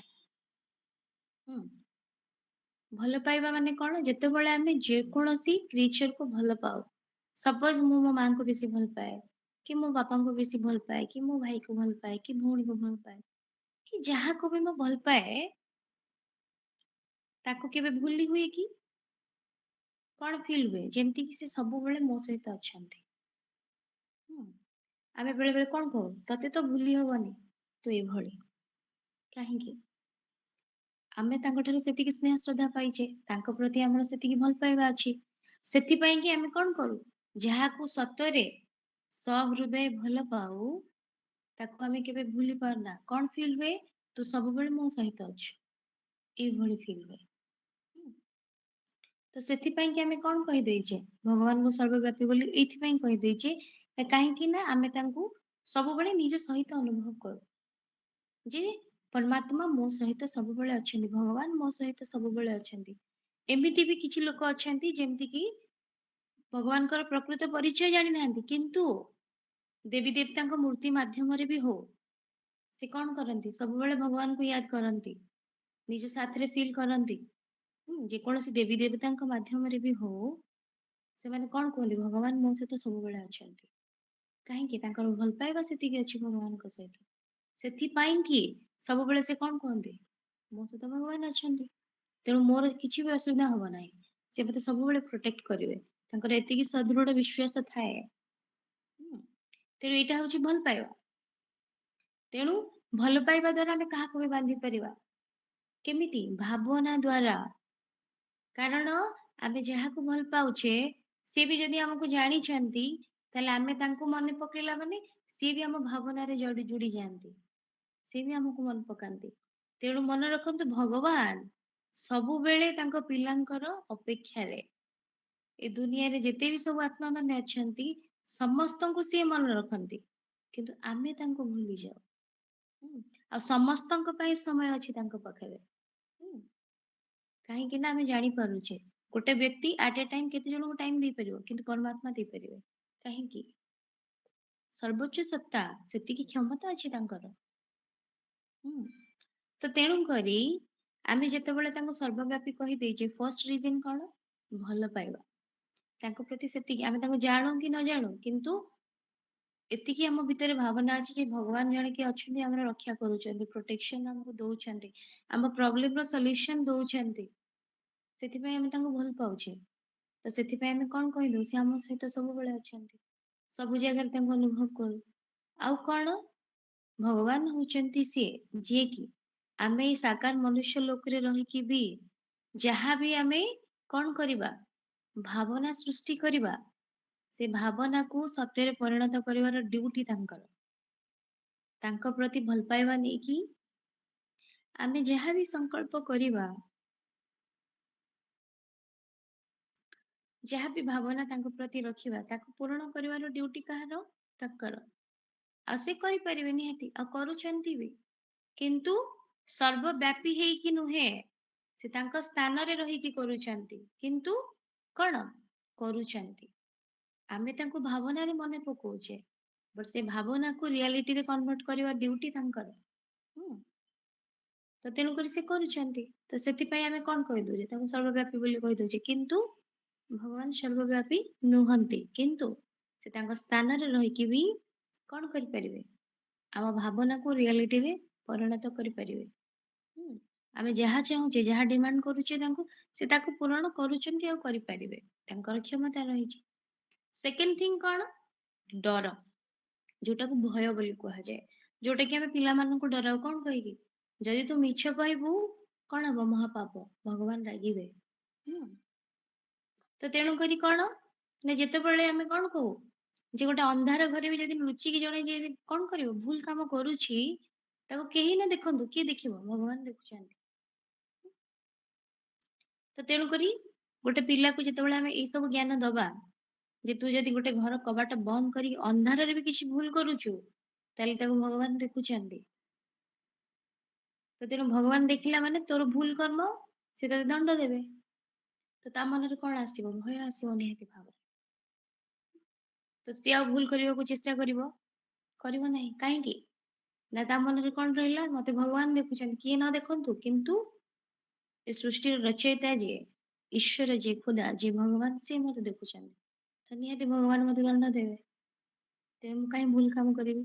ଭଲ ପାଇବା ମାନେ କଣ? ଯେତେବେଳେ ଆମେ ଯେକୌଣସି କ୍ରିଏଚରକୁ ଭଲ ପାଉ, ସପୋଜ ମୁଁ ମୋ ମାଙ୍କୁ ବେଶୀ ଭଲ ପାଏ, କି ମୋ ବାପାଙ୍କୁ ବେଶୀ ଭଲ ପାଏ, କି ମୋ ଭାଇକୁ ଭଲ ପାଏ, କି ଭଉଣୀକୁ ଭଲ ପାଏ, କି ଯାହାକୁ ବି ମୁଁ ଭଲ ପାଏ, ତାକୁ କେବେ ଭୁଲି ହୁଏ କି? କଣ ଫିଲ୍ ହୁଏ? ଯେମିତି କି ସେ ସବୁବେଳେ ମୋ ସହିତ ଅଛନ୍ତି। ଆମେ ବେଳେ ବେଳେ କଣ କହୁ? ତତେ ତ ଭୁଲି ହବନି, ତୁ ଏଭଳି। କାହିଁକି? ଆମେ ତାଙ୍କଠାରୁ ସେତିକି ସ୍ନେହ ଶ୍ରଦ୍ଧା ପାଇଛେ, ତାଙ୍କ ପ୍ରତି ଆମର ସେତିକି ଭଲ ପାଇବା ଅଛି। ସେଥିପାଇଁ କି ଆମେ କଣ କରୁ? ଯାହାକୁ ସତରେ ସହୃଦୟ ଭଲ ପାଉ, ତାକୁ ଆମେ କେବେ ଭୁଲି ପାରୁନା। କଣ ଫିଲ୍ ହୁଏ? ତୁ ସବୁବେଳେ ମୋ ସହିତ ଅଛୁ, ଏଇଭଳି ଫିଲ୍ ହୁଏ। ତ ସେଥିପାଇଁ କି ଆମେ କଣ କହିଦେଇଛେ? ଭଗବାନଙ୍କୁ ସର୍ବବ୍ୟାପୀ ବୋଲି ଏଇଥିପାଇଁ କହିଦେଇଛେ, କାହିଁକି ନା ଆମେ ତାଙ୍କୁ ସବୁବେଳେ ନିଜ ସହିତ ଅନୁଭବ କରୁ ଯେ ପରମାତ୍ମା ମୋ ସହିତ ସବୁବେଳେ ଅଛନ୍ତି, ଭଗବାନ ମୋ ସହିତ ସବୁବେଳେ ଅଛନ୍ତି। ଏମିତି ବି କିଛି ଲୋକ ଅଛନ୍ତି ଯେମିତି କି ଭଗବାନଙ୍କର ପ୍ରକୃତ ପରିଚୟ ଜାଣିନାହାନ୍ତି, କିନ୍ତୁ ଦେବୀ ଦେବତାଙ୍କ ମୂର୍ତ୍ତି ମାଧ୍ୟମରେ ବି ହଉ, ସେ କଣ କରନ୍ତି? ସବୁବେଳେ ଭଗବାନଙ୍କୁ ୟାଦ କରନ୍ତି, ନିଜ ସାଥିରେ ଫିଲ୍ କରନ୍ତି। ଯେକୌଣସି ଦେବୀ ଦେବତାଙ୍କ ମାଧ୍ୟମରେ ବି ହଉ, ସେମାନେ କଣ କୁହନ୍ତି? ଭଗବାନ ମୋ ସହିତ ସବୁବେଳେ ଅଛନ୍ତି। କାହିଁକି? ତାଙ୍କର ଭଲ ପାଇବା ସେତିକି ଅଛି ଭଗବାନଙ୍କ ସହିତ। ସେଥିପାଇଁ କି ସବୁବେଳେ ସେ କଣ କୁହନ୍ତି? ମୋ ସହିତ ଭଗବାନ ଅଛନ୍ତି, ତେଣୁ ମୋର କିଛି ବି ଅସୁବିଧା ହବ ନାହିଁ, ସେ ମତେ ସବୁବେଳେ ପ୍ରୋଟେକ୍ଟ କରିବେ। ତାଙ୍କର ଏତିକି ସଦୃଢ ବିଶ୍ୱାସ ଥାଏ। ତେଣୁ ଏଇଟା ହଉଛି ଭଲ ପାଇବା। ତେଣୁ ଭଲ ପାଇବା ଦ୍ଵାରା ଆମେ କାହାକୁ ବି ବାନ୍ଧି ପାରିବା। କେମିତି? ଭାବନା ଦ୍ଵାରା। କାରଣ ଆମେ ଯାହାକୁ ଭଲ ପାଉଛେ, ସିଏ ବି ଯଦି ଆମକୁ ଜାଣିଛନ୍ତି, ତାହେଲେ ଆମେ ତାଙ୍କୁ ମନେ ପକେଇଲା ମାନେ ସିଏ ବି ଆମ ଭାବନାରେ ଯୋଡି ଯାଆନ୍ତି, ସିଏ ବି ଆମକୁ ମନେ ପକାନ୍ତି। ତେଣୁ ମନେ ରଖନ୍ତୁ ଭଗବାନ ସବୁବେଳେ ତାଙ୍କ ପିଲାଙ୍କର ଅପେକ୍ଷାରେ। ଏ ଦୁନିଆରେ ଯେତେ ବି ସବୁ ଆତ୍ମା ମାନେ ଅଛନ୍ତି ସମସ୍ତଙ୍କୁ ସିଏ ମନେ ରଖନ୍ତି, କିନ୍ତୁ ଆମେ ତାଙ୍କୁ ଭୁଲି ଯାଉ। ଆଉ ସମସ୍ତଙ୍କ ପାଇଁ ସମୟ ଅଛି ତାଙ୍କ ପାଖରେ। ହୁଁ, କାହିଁକି ନା ଆମେ ଜାଣିପାରୁଛେ ଗୋଟେ ବ୍ୟକ୍ତି ଆଟ୍ ଏ ଟାଇମ୍ କେତେ ଜଣଙ୍କୁ ଟାଇମ ଦେଇପାରିବ, କିନ୍ତୁ ପରମାତ୍ମା ଦେଇପାରିବେ। କାହିଁକି? ସର୍ବୋଚ୍ଚ ସତ୍ତା, ସେତିକି କ୍ଷମତା ଅଛି ତାଙ୍କର। ହୁଁ, ତ ତେଣୁ କରି ଆମେ ଯେତେବେଳେ ତାଙ୍କୁ ସର୍ବବ୍ୟାପୀ କହିଦେଇଛେ, ଫର୍ଷ୍ଟ ରିଜନ କଣ? ଭଲ ପାଇବା ତାଙ୍କ ପ୍ରତି। ସେତିକି ଆମେ ତାଙ୍କୁ ଜାଣୁ କି ନ ଜାଣୁ, କିନ୍ତୁ ଏତିକି ଆମ ଭିତରେ ଭାବନା ଅଛି ଯେ ଭଗବାନ ଜଣେ କିଏ ଅଛନ୍ତି, ଆମର ରକ୍ଷା କରୁଛନ୍ତି, ପ୍ରୋଟେକ୍ସନ ଆମକୁ ଦଉଛନ୍ତି, ଆମ ପ୍ରୋବ୍ଲେମ ର ସଲ୍ୟୁସନ ଦଉଛନ୍ତି। ସେଥିପାଇଁ ଆମେ ତାଙ୍କୁ ଭଲ ପାଉଛେ। ତ ସେଥିପାଇଁ ଆମେ କଣ କହିଦଉ, ସେ ଆମ ସହିତ ସବୁବେଳେ ଅଛନ୍ତି, ସବୁ ଜାଗାରେ ତାଙ୍କୁ ଅନୁଭବ କରୁ। ଆଉ କଣ? ଭଗବାନ ହଉଛନ୍ତି ସିଏ ଯିଏକି ଆମେ ଏଇ ସାକାର ମନୁଷ୍ୟ ଲୋକରେ ରହିକି ବି ଯାହା ବି ଆମେ କଣ କରିବା, ଭାବନା ସୃଷ୍ଟି କରିବା, ସେ ଭାବନାକୁ ସତ୍ୟରେ ପରିଣତ କରିବାର ଡ୍ୟୁଟି ତାଙ୍କର। ତାଙ୍କ ପ୍ରତି ଭଲ ପାଇବା ନେଇକି ଆମେ ଯାହା ବି ସଂକଳ୍ପ କରିବା, ଯାହା ବି ଭାବନା ତାଙ୍କ ପ୍ରତି ରଖିବା, ତାକୁ ପୂରଣ କରିବାର ଡ୍ୟୁଟି କାହାର? ତାଙ୍କର। ଆଉ ସେ କରିପାରିବେ ନିହାତି, ଆଉ କରୁଛନ୍ତି ବି, କିନ୍ତୁ ସର୍ବବ୍ୟାପୀ ହେଇକି ନୁହେଁ, ସେ ତାଙ୍କ ସ୍ଥାନରେ ରହିକି କରୁଛନ୍ତି, କିନ୍ତୁ କଣ କରୁଛନ୍ତି? ଆମେ ତାଙ୍କୁ ଭାବନାରେ ମନେ ପକଉଛେ, ବଟ ସେ ଭାବନାକୁ ରିଆଲିଟିରେ କନଭର୍ଟ କରିବା ଡ୍ୟୁଟି ତାଙ୍କର। ହୁଁ, ତ ତେଣୁକରି ସେ କରୁଛନ୍ତି। ତ ସେଥିପାଇଁ ଆମେ କଣ କହିଦଉଛେ, ତାଙ୍କୁ ସର୍ବବ୍ୟାପୀ ବୋଲି କହିଦଉଛେ, କିନ୍ତୁ ଭଗବାନ ସର୍ବବ୍ୟାପୀ ନୁହନ୍ତି, କିନ୍ତୁ ସେ ତାଙ୍କ ସ୍ଥାନରେ ରହିକି ବି କଣ କରିପାରିବେ, ଆମ ଭାବନାକୁ ରିଆଲିଟିରେ ପରିଣତ କରିପାରିବେ। ହୁଁ, ଆମେ ଯାହା ଚାହୁଁଛେ, ଯାହା ଡିମାଣ୍ଡ କରୁଛେ ତାଙ୍କୁ, ସେ ତାକୁ ପୂରଣ କରୁଛନ୍ତି ଆଉ କରିପାରିବେ, ତାଙ୍କର କ୍ଷମତା ରହିଛି। ସେକେଣ୍ଡ ଥିଙ୍ଗ କଣ? ଡର, ଯୋଉଟାକୁ ଭୟ ବୋଲି କୁହାଯାଏ, ଯୋଉଟା କି ଆମେ ପିଲାମାନଙ୍କୁ ଡରାଉ କଣ କହିକି, ଯଦି ତୁ ମିଛ କହିବୁ କଣ ହବ, ମହାପାପ, ଭଗବାନ ରାଗିବେ। ହୁଁ, ତ ତେଣୁ କରି କଣ ନା, ଯେତେବେଳେ ଆମେ କଣ କହୁ ଯେ ଗୋଟେ ଅନ୍ଧାର ଘରେ ବି ଯଦି ଲୁଚିକି ଜଣେ ଯେ କଣ କରିବ, ଭୁଲ କାମ କରୁଛି, ତାକୁ କେହି ନା ଦେଖନ୍ତୁ, କିଏ ଦେଖିବ, ଭଗବାନ ଦେଖୁଛନ୍ତି। ତ ତେଣୁକରି ଗୋଟେ ପିଲାକୁ ଯେତେବେଳେ ଆମେ ଏଇ ସବୁ ଜ୍ଞାନ ଦବା, ଯେ ତୁ ଯଦି ଗୋଟେ ଘର କବାଟ ବନ୍ଦ କରିକି ଅନ୍ଧାରରେ ବି କିଛି ଭୁଲ କରୁଛୁ, ତାହେଲେ ତାକୁ ଭଗବାନ ଦେଖୁଛନ୍ତି। ତ ତେଣୁ ଭଗବାନ ଦେଖିଲା ମାନେ ତୋର ଭୁଲ କର୍ମ ସେ ତତେ ଦଣ୍ଡ ଦେବେ। ତ ତା ମନରେ କଣ ଆସିବ, ଭୟ ଆସିବ ନିହାତି ଭାବରେ। ତ ସିଏ ଆଉ ଭୁଲ କରିବାକୁ ଚେଷ୍ଟା କରିବ ନାହିଁ। କାହିଁକି ନା ତା ମନରେ କଣ ରହିଲା, ମତେ ଭଗବାନ ଦେଖୁଛନ୍ତି, କିଏ ନ ଦେଖନ୍ତୁ, କିନ୍ତୁ ଏ ସୃଷ୍ଟିର ରଚୟିତା ଯିଏ, ଈଶ୍ୱର ଯିଏ, ଖୁଦା ଯିଏ, ଭଗବାନ, ସିଏ ମତେ ଦେଖୁଛନ୍ତି। ତ ନିହାତି ଭଗବାନ ମତେ ଦଣ୍ଡ ଦେବେ। ତେଣୁ ମୁଁ କାହିଁ ଭୁଲ କାମ କରିବି?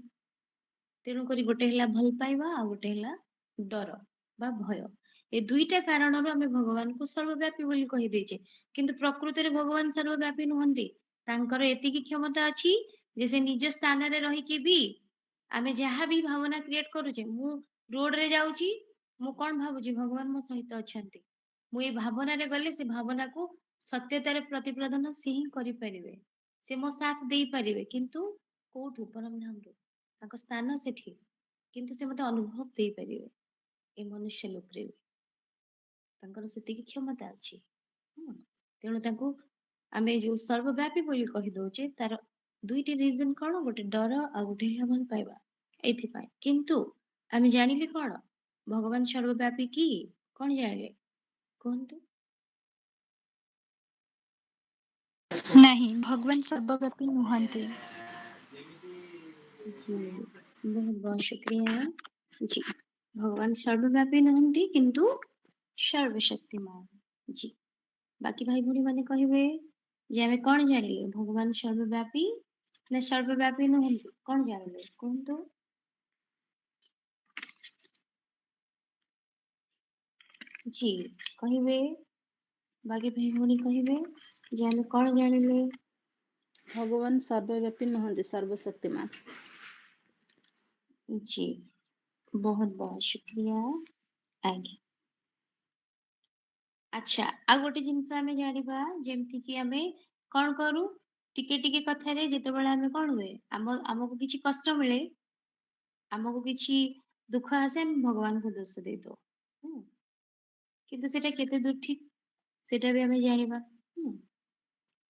ତେଣୁକରି ଗୋଟେ ହେଲା ଭଲ ପାଇବା, ଆଉ ଗୋଟେ ହେଲା ଡର ବା ଭୟ। ଏ ଦୁଇଟା କାରଣରୁ ଆମେ ଭଗବାନଙ୍କୁ ସର୍ବବ୍ୟାପୀ ବୋଲି କହିଦେଇଛେ, କିନ୍ତୁ ପ୍ରକୃତରେ ଭଗବାନ ସର୍ବବ୍ୟାପୀ ନୁହନ୍ତି। ତାଙ୍କର ଏତିକି କ୍ଷମତା ଅଛି ଯେ ସେ ନିଜ ସ୍ଥାନରେ ରହିକି ବି ଆମେ ଯାହା ବି ଭାବନା କ୍ରିଏଟ କରୁଛେ, ମୁଁ ରୋଡରେ ଯାଉଛି, ମୁଁ କଣ ଭାବୁଛି, ଭଗବାନ ମୋ ସହିତ ଅଛନ୍ତି, ମୁଁ ଏଇ ଭାବନାରେ ଗଲେ ସେ ଭାବନାକୁ ସତ୍ୟତାରେ ପ୍ରତିପାଦନ ସେ ହିଁ କରିପାରିବେ, ସେ ମୋ ସାଥ ଦେଇପାରିବେ, କିନ୍ତୁ କୋଉଠୁ, ପରମଧାମରୁ, ତାଙ୍କ ସ୍ଥାନ ସେଠି, କିନ୍ତୁ ସେ ମତେ ଅନୁଭବ ଦେଇପାରିବେ ଏ ମନୁଷ୍ୟ ଲୋକରେ ବି, ତାଙ୍କର ସେତିକି କ୍ଷମତା ଅଛି। ତେଣୁ ତାଙ୍କୁ ଆମେ ଯୋଉ ସର୍ବବ୍ୟାପୀ ବୋଲି କହିଦଉଛେ, ତାର ଦୁଇଟି ରିଜନ କଣ, ଗୋଟେ ଡର ଆଉ ଗୋଟେ ହେଲା ଭଲ ପାଇବା। ଏଇଥିପାଇଁ କିନ୍ତୁ ଆମେ ଜାଣିଲେ କଣ, ଭଗବାନ ସର୍ବବ୍ୟାପୀ କି କଣ ଜାଣିଲେ କୁହନ୍ତୁ? ନାହିଁ, ଭଗବାନ ସର୍ବବ୍ୟାପୀ ନୁହନ୍ତି। जी बहुत बहुत शुक्रिया जी। भगवान सर्वव्यापी नहंती किंतु सर्वशक्तिमान जी। बाकी भाई भौणी माने कहिबे जे आमे कोन जानिले, भगवान सर्वव्यापी ना सर्वव्यापी नहंती, कोन जानिले कुहंतु? जी कहिबे, बाकी भाई भौणी कहिबे जे आमे कोन जानिले। ଭଗବାନ ସର୍ବବ୍ୟାପୀ ନୁହନ୍ତି, ସର୍ବଶକ୍ତିମାନ। जी बहुत बहुत शुक्रिया आज्ञा। अच्छा आ गोटे जिनस आमे जानिबा, जेमति कि आमे कोन करू, टिके टिके कथारे जेतेबेले आमे कोन हुए, हमको किछि कष्ट मिले, हमको किछि दुख आसे, हम भगवान को दोष दे दो। ହୁଁ କିନ୍ତୁ ସେଟା କେତେ ଦୂର ଠିକ ସେଟା ବି ଆମେ ଜାଣିବା।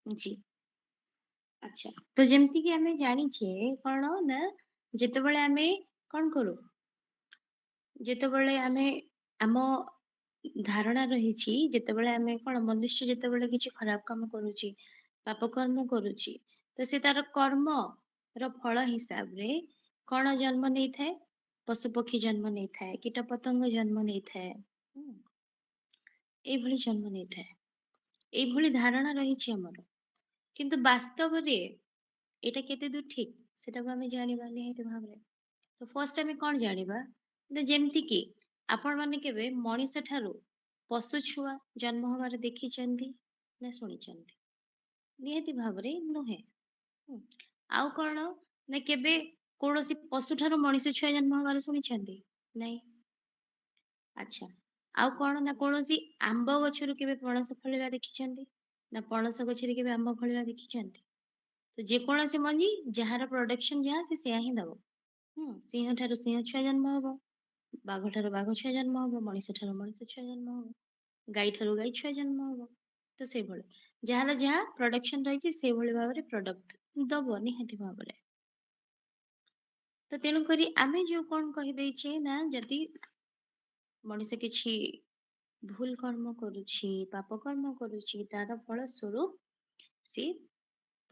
ଜି ଆଚ୍ଛା ତ ଯେମିତି କି ଆମେ ଜାଣିଛେ କଣ ନା ଯେତେବେଳେ ଆମେ କଣ କରୁ ଯେତେବେଳେ ଆମେ ଆମ ଧାରଣା ରହିଛି ଯେତେବେଳେ ଆମେ କଣ ମନୁଷ୍ୟ ଯେତେବେଳେ କିଛି ଖରାପ କାମ କରୁଛି ପାପ କର୍ମ କରୁଛି ତ ସେ ତାର କର୍ମର ଫଳ ହିସାବରେ କଣ ଜନ୍ମ ନେଇଥାଏ ପଶୁ ପକ୍ଷୀ ଜନ୍ମ ନେଇଥାଏ କୀଟ ପତଙ୍ଗ ଜନ୍ମ ନେଇଥାଏ ଏଇଭଳି ଜନ୍ମ ନେଇଥାଏ ଏଇଭଳି ଧାରଣା ରହିଛି ଆମର କିନ୍ତୁ ବାସ୍ତବରେ ଏଇଟା କେତେ ଦୂର ଠିକ ସେଟାକୁ ଆମେ ଜାଣିବା ନିହାତି ଭାବରେ ତ ଫାର୍ଷ୍ଟ ଆମେ କଣ ଜାଣିବା ନା ଯେମିତି କି ଆପଣ ମାନେ କେବେ ମଣିଷ ଠାରୁ ପଶୁ ଛୁଆ ଜନ୍ମ ହବାର ଦେଖିଛନ୍ତି ନା ଶୁଣିଛନ୍ତି ନିହାତି ଭାବରେ ନୁହେଁ ଆଉ କଣ ନା କେବେ କୌଣସି ପଶୁ ଠାରୁ ମଣିଷ ଛୁଆ ଜନ୍ମ ହବାର ଶୁଣିଛନ୍ତି ନାଇଁ ଆଚ୍ଛା ଆଉ କଣ ନା କୌଣସି ଆମ୍ବ ଗଛରୁ କେବେ ପଣସ ଫଳିବା ଦେଖିଛନ୍ତି ନା ପଣସ ଗଛରେ କେବେ ଆମ୍ବ ଫଳିବା ଦେଖିଛନ୍ତି ତ ଯେକୌଣସି ମଞ୍ଜି ଯାହାର ପ୍ରଡକ୍ସନ ଯାହା ସେ ସେୟା ହିଁ ଦବ ସିଂହ ଠାରୁ ସିଂହ ଛୁଆ ଜନ୍ମ ହବ ବାଘ ଠାରୁ ବାଘ ଛୁଆ ଜନ୍ମ ହବ ମଣିଷ ଠାରୁ ମଣିଷ ଛୁଆ ଜନ୍ମ ହବ ଗାଈ ଠାରୁ ଗାଈ ଛୁଆ ଜନ୍ମ ହବ ତ ସେଇଭଳି ଯାହାର ଯାହା ପ୍ରଡକ୍ସନ ରହିଛି ସେଇଭଳି ଭାବରେ ପ୍ରଡକ୍ଟ ଦବ ନିହାତି ଭାବରେ ତ ତେଣୁକରି ଆମେ ଯୋଉ କଣ କହିଦେଇଛେ ନା ଯଦି ମଣିଷ କିଛି ଭୁଲ କର୍ମ କରୁଛି ପାପ କର୍ମ କରୁଛି ତାର ଫଳ ସ୍ୱରୂପ ସେ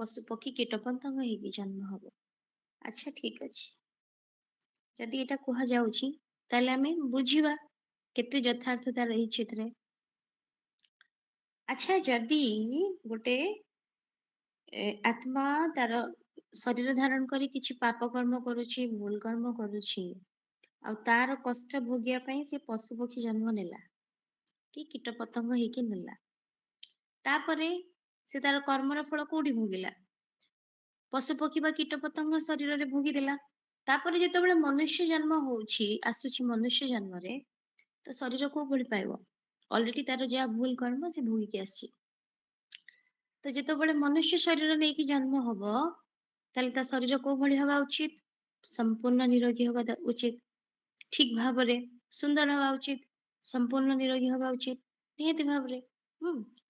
ପଶୁ ପକ୍ଷୀ କୀଟପତଙ୍ଗ ହେଇକି ଜନ୍ମ ହବ ଆଚ୍ଛା ଠିକ ଅଛି ଯଦି ଏଇଟା କୁହାଯାଉଛି ତାହେଲେ ଆମେ ବୁଝିବା କେତେ ଯଥାର୍ଥତା ରହିଛି ଏଥିରେ ଆଚ୍ଛା ଯଦି ଗୋଟେ ଆତ୍ମା ତାର ଶରୀର ଧାରଣ କରି କିଛି ପାପ କର୍ମ କରୁଛି ଭୁଲ କର୍ମ କରୁଛି ଆଉ ତାର କଷ୍ଟ ଭୋଗିବା ପାଇଁ ସେ ପଶୁ ପକ୍ଷୀ ଜନ୍ମ ନେଲା କି କୀଟ ପତଙ୍ଗ ହେଇକି ନେଲା ତାପରେ ସେ ତାର କର୍ମର ଫଳ କୋଉଠି ଭୋଗିଲା ପଶୁ ପକ୍ଷୀ ବା କୀଟ ପତଙ୍ଗ ଶରୀରରେ ଭୋଗିଦେଲା ତାପରେ ଯେତେବେଳେ ମନୁଷ୍ୟ ଜନ୍ମ ହଉଛି ଆସୁଛି ମନୁଷ୍ୟ ଜନ୍ମରେ ତ ଶରୀର କୋଉ ଭଳି ପାଇବ ଅଲରେଡି ତାର ଯାହା ଭୁଲ କର୍ମ ସେ ଭୋଗିକି ଆସିଛି ତ ଯେତେବେଳେ ମନୁଷ୍ୟ ଶରୀର ନେଇକି ଜନ୍ମ ହବ ତାହେଲେ ତା ଶରୀର କୋଉ ଭଳି ହବା ଉଚିତ ସମ୍ପୂର୍ଣ୍ଣ ନିରୋଗୀ ହବା ଉଚିତ ଠିକ ଭାବରେ ସୁନ୍ଦର ହବା ଉଚିତ ସମ୍ପୂର୍ଣ୍ଣ ନିରୋଗୀ ହବା ଉଚିତ ନିହାତି ଭାବରେ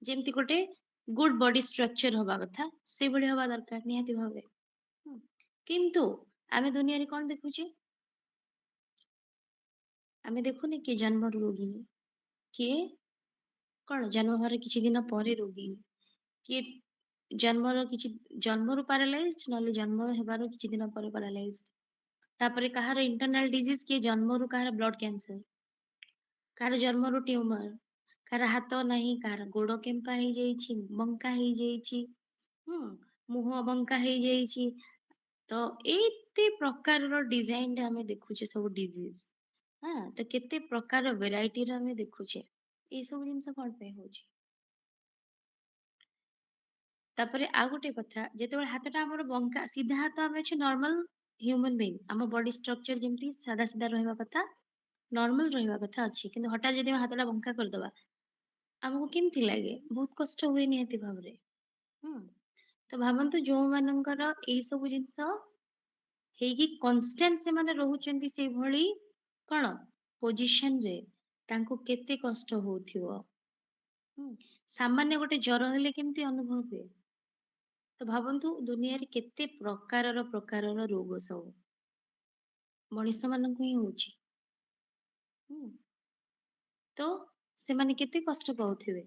ଯେମିତି ଗୋଟେ ଗୁଡ ବଡି ଷ୍ଟ୍ରକ୍ଚର ହବା କଥା ସେଇଭଳି ହବା ଦରକାର ନିହାତି ଭାବରେ କିନ୍ତୁ ଆମେ ଦୁନିଆରେ କଣ ଦେଖୁଛେ ଆମେ ଦେଖୁନି କିଏ ଜନ୍ମରୁ ରୋଗୀ କିଏ କଣ ଜନ୍ମ ହବାର କିଛି ଦିନ ପରେ ରୋଗୀ କିଏ ଜନ୍ମରୁ ପାରାଲାଇଜ୍ଡ ନହେଲେ ଜନ୍ମ ହେବାର କିଛି ଦିନ ପରେ ପାରାଲାଇଜ୍ଡ ତାପରେ କାହାର ଇଣ୍ଟରନାଲ ଡିଜିଜ କିଏ ଜନ୍ମରୁ କାହାର ବ୍ଲଡ କ୍ୟାନ୍ସର କାହାର ଜନ୍ମରୁ ଟ୍ୟୁମର କାହାର ହାତ ନାହିଁ କାହାର ଗୋଡ କେମ୍ପା ହେଇଯାଇଛି ବଙ୍କା ହେଇଯାଇଛି ମୁହଁ ବଙ୍କା ହେଇଯାଇଛି ତ ଏତେ ପ୍ରକାରର ଡିଜାଇନରେ ଆମେ ଦେଖୁଛେ ସବୁ ଡିଜିଜ ତ କେତେ ପ୍ରକାର ଭେରାଇଟିର ଆମେ ଦେଖୁଛେ ଏଇ ସବୁ ଜିନିଷ କଣ ପାଇଁ ହଉଛି ତାପରେ ଆଉ ଗୋଟେ କଥା ଯେତେବେଳେ ହାତଟା ଆମର ବଙ୍କା ସିଧା ହାତ ଆମେ ଅଛି ନର୍ମାଲ ହ୍ୟୁମାନ ବିଙ୍ଗ ଆମ ବଡି ଷ୍ଟ୍ରକ୍ଚର ଯେମିତି ସାଧା ସିଧା ରହିବା କଥା ନର୍ମାଲ ରହିବା କଥା ଅଛି କିନ୍ତୁ ହଠାତ୍ ଯଦି ହାତଟା ବଙ୍କା କରିଦବା ଆମକୁ କେମିତି ଲାଗେ ବହୁତ କଷ୍ଟ ହୁଏ ନିହାତି ଭାବରେ ତ ଭାବନ୍ତୁ ଯୋଉମାନଙ୍କର ଏଇ ସବୁ ଜିନିଷ ହେଇକି କନଷ୍ଟାଣ୍ଟ ସେମାନେ ରହୁଛନ୍ତି ସେଇଭଳି କଣ ପୋଜିସନରେ ତାଙ୍କୁ କେତେ କଷ୍ଟ ହଉଥିବ ସାମାନ୍ୟ ଗୋଟେ ଜର ହେଲେ କେମିତି ଅନୁଭବ ହୁଏ ତ ଭାବନ୍ତୁ ଦୁନିଆରେ କେତେ ପ୍ରକାରର ରୋଗ ସବୁ ମଣିଷ ମାନଙ୍କୁ ହିଁ ହଉଛି ତ ସେମାନେ କେତେ କଷ୍ଟ ପାଉଥିବେ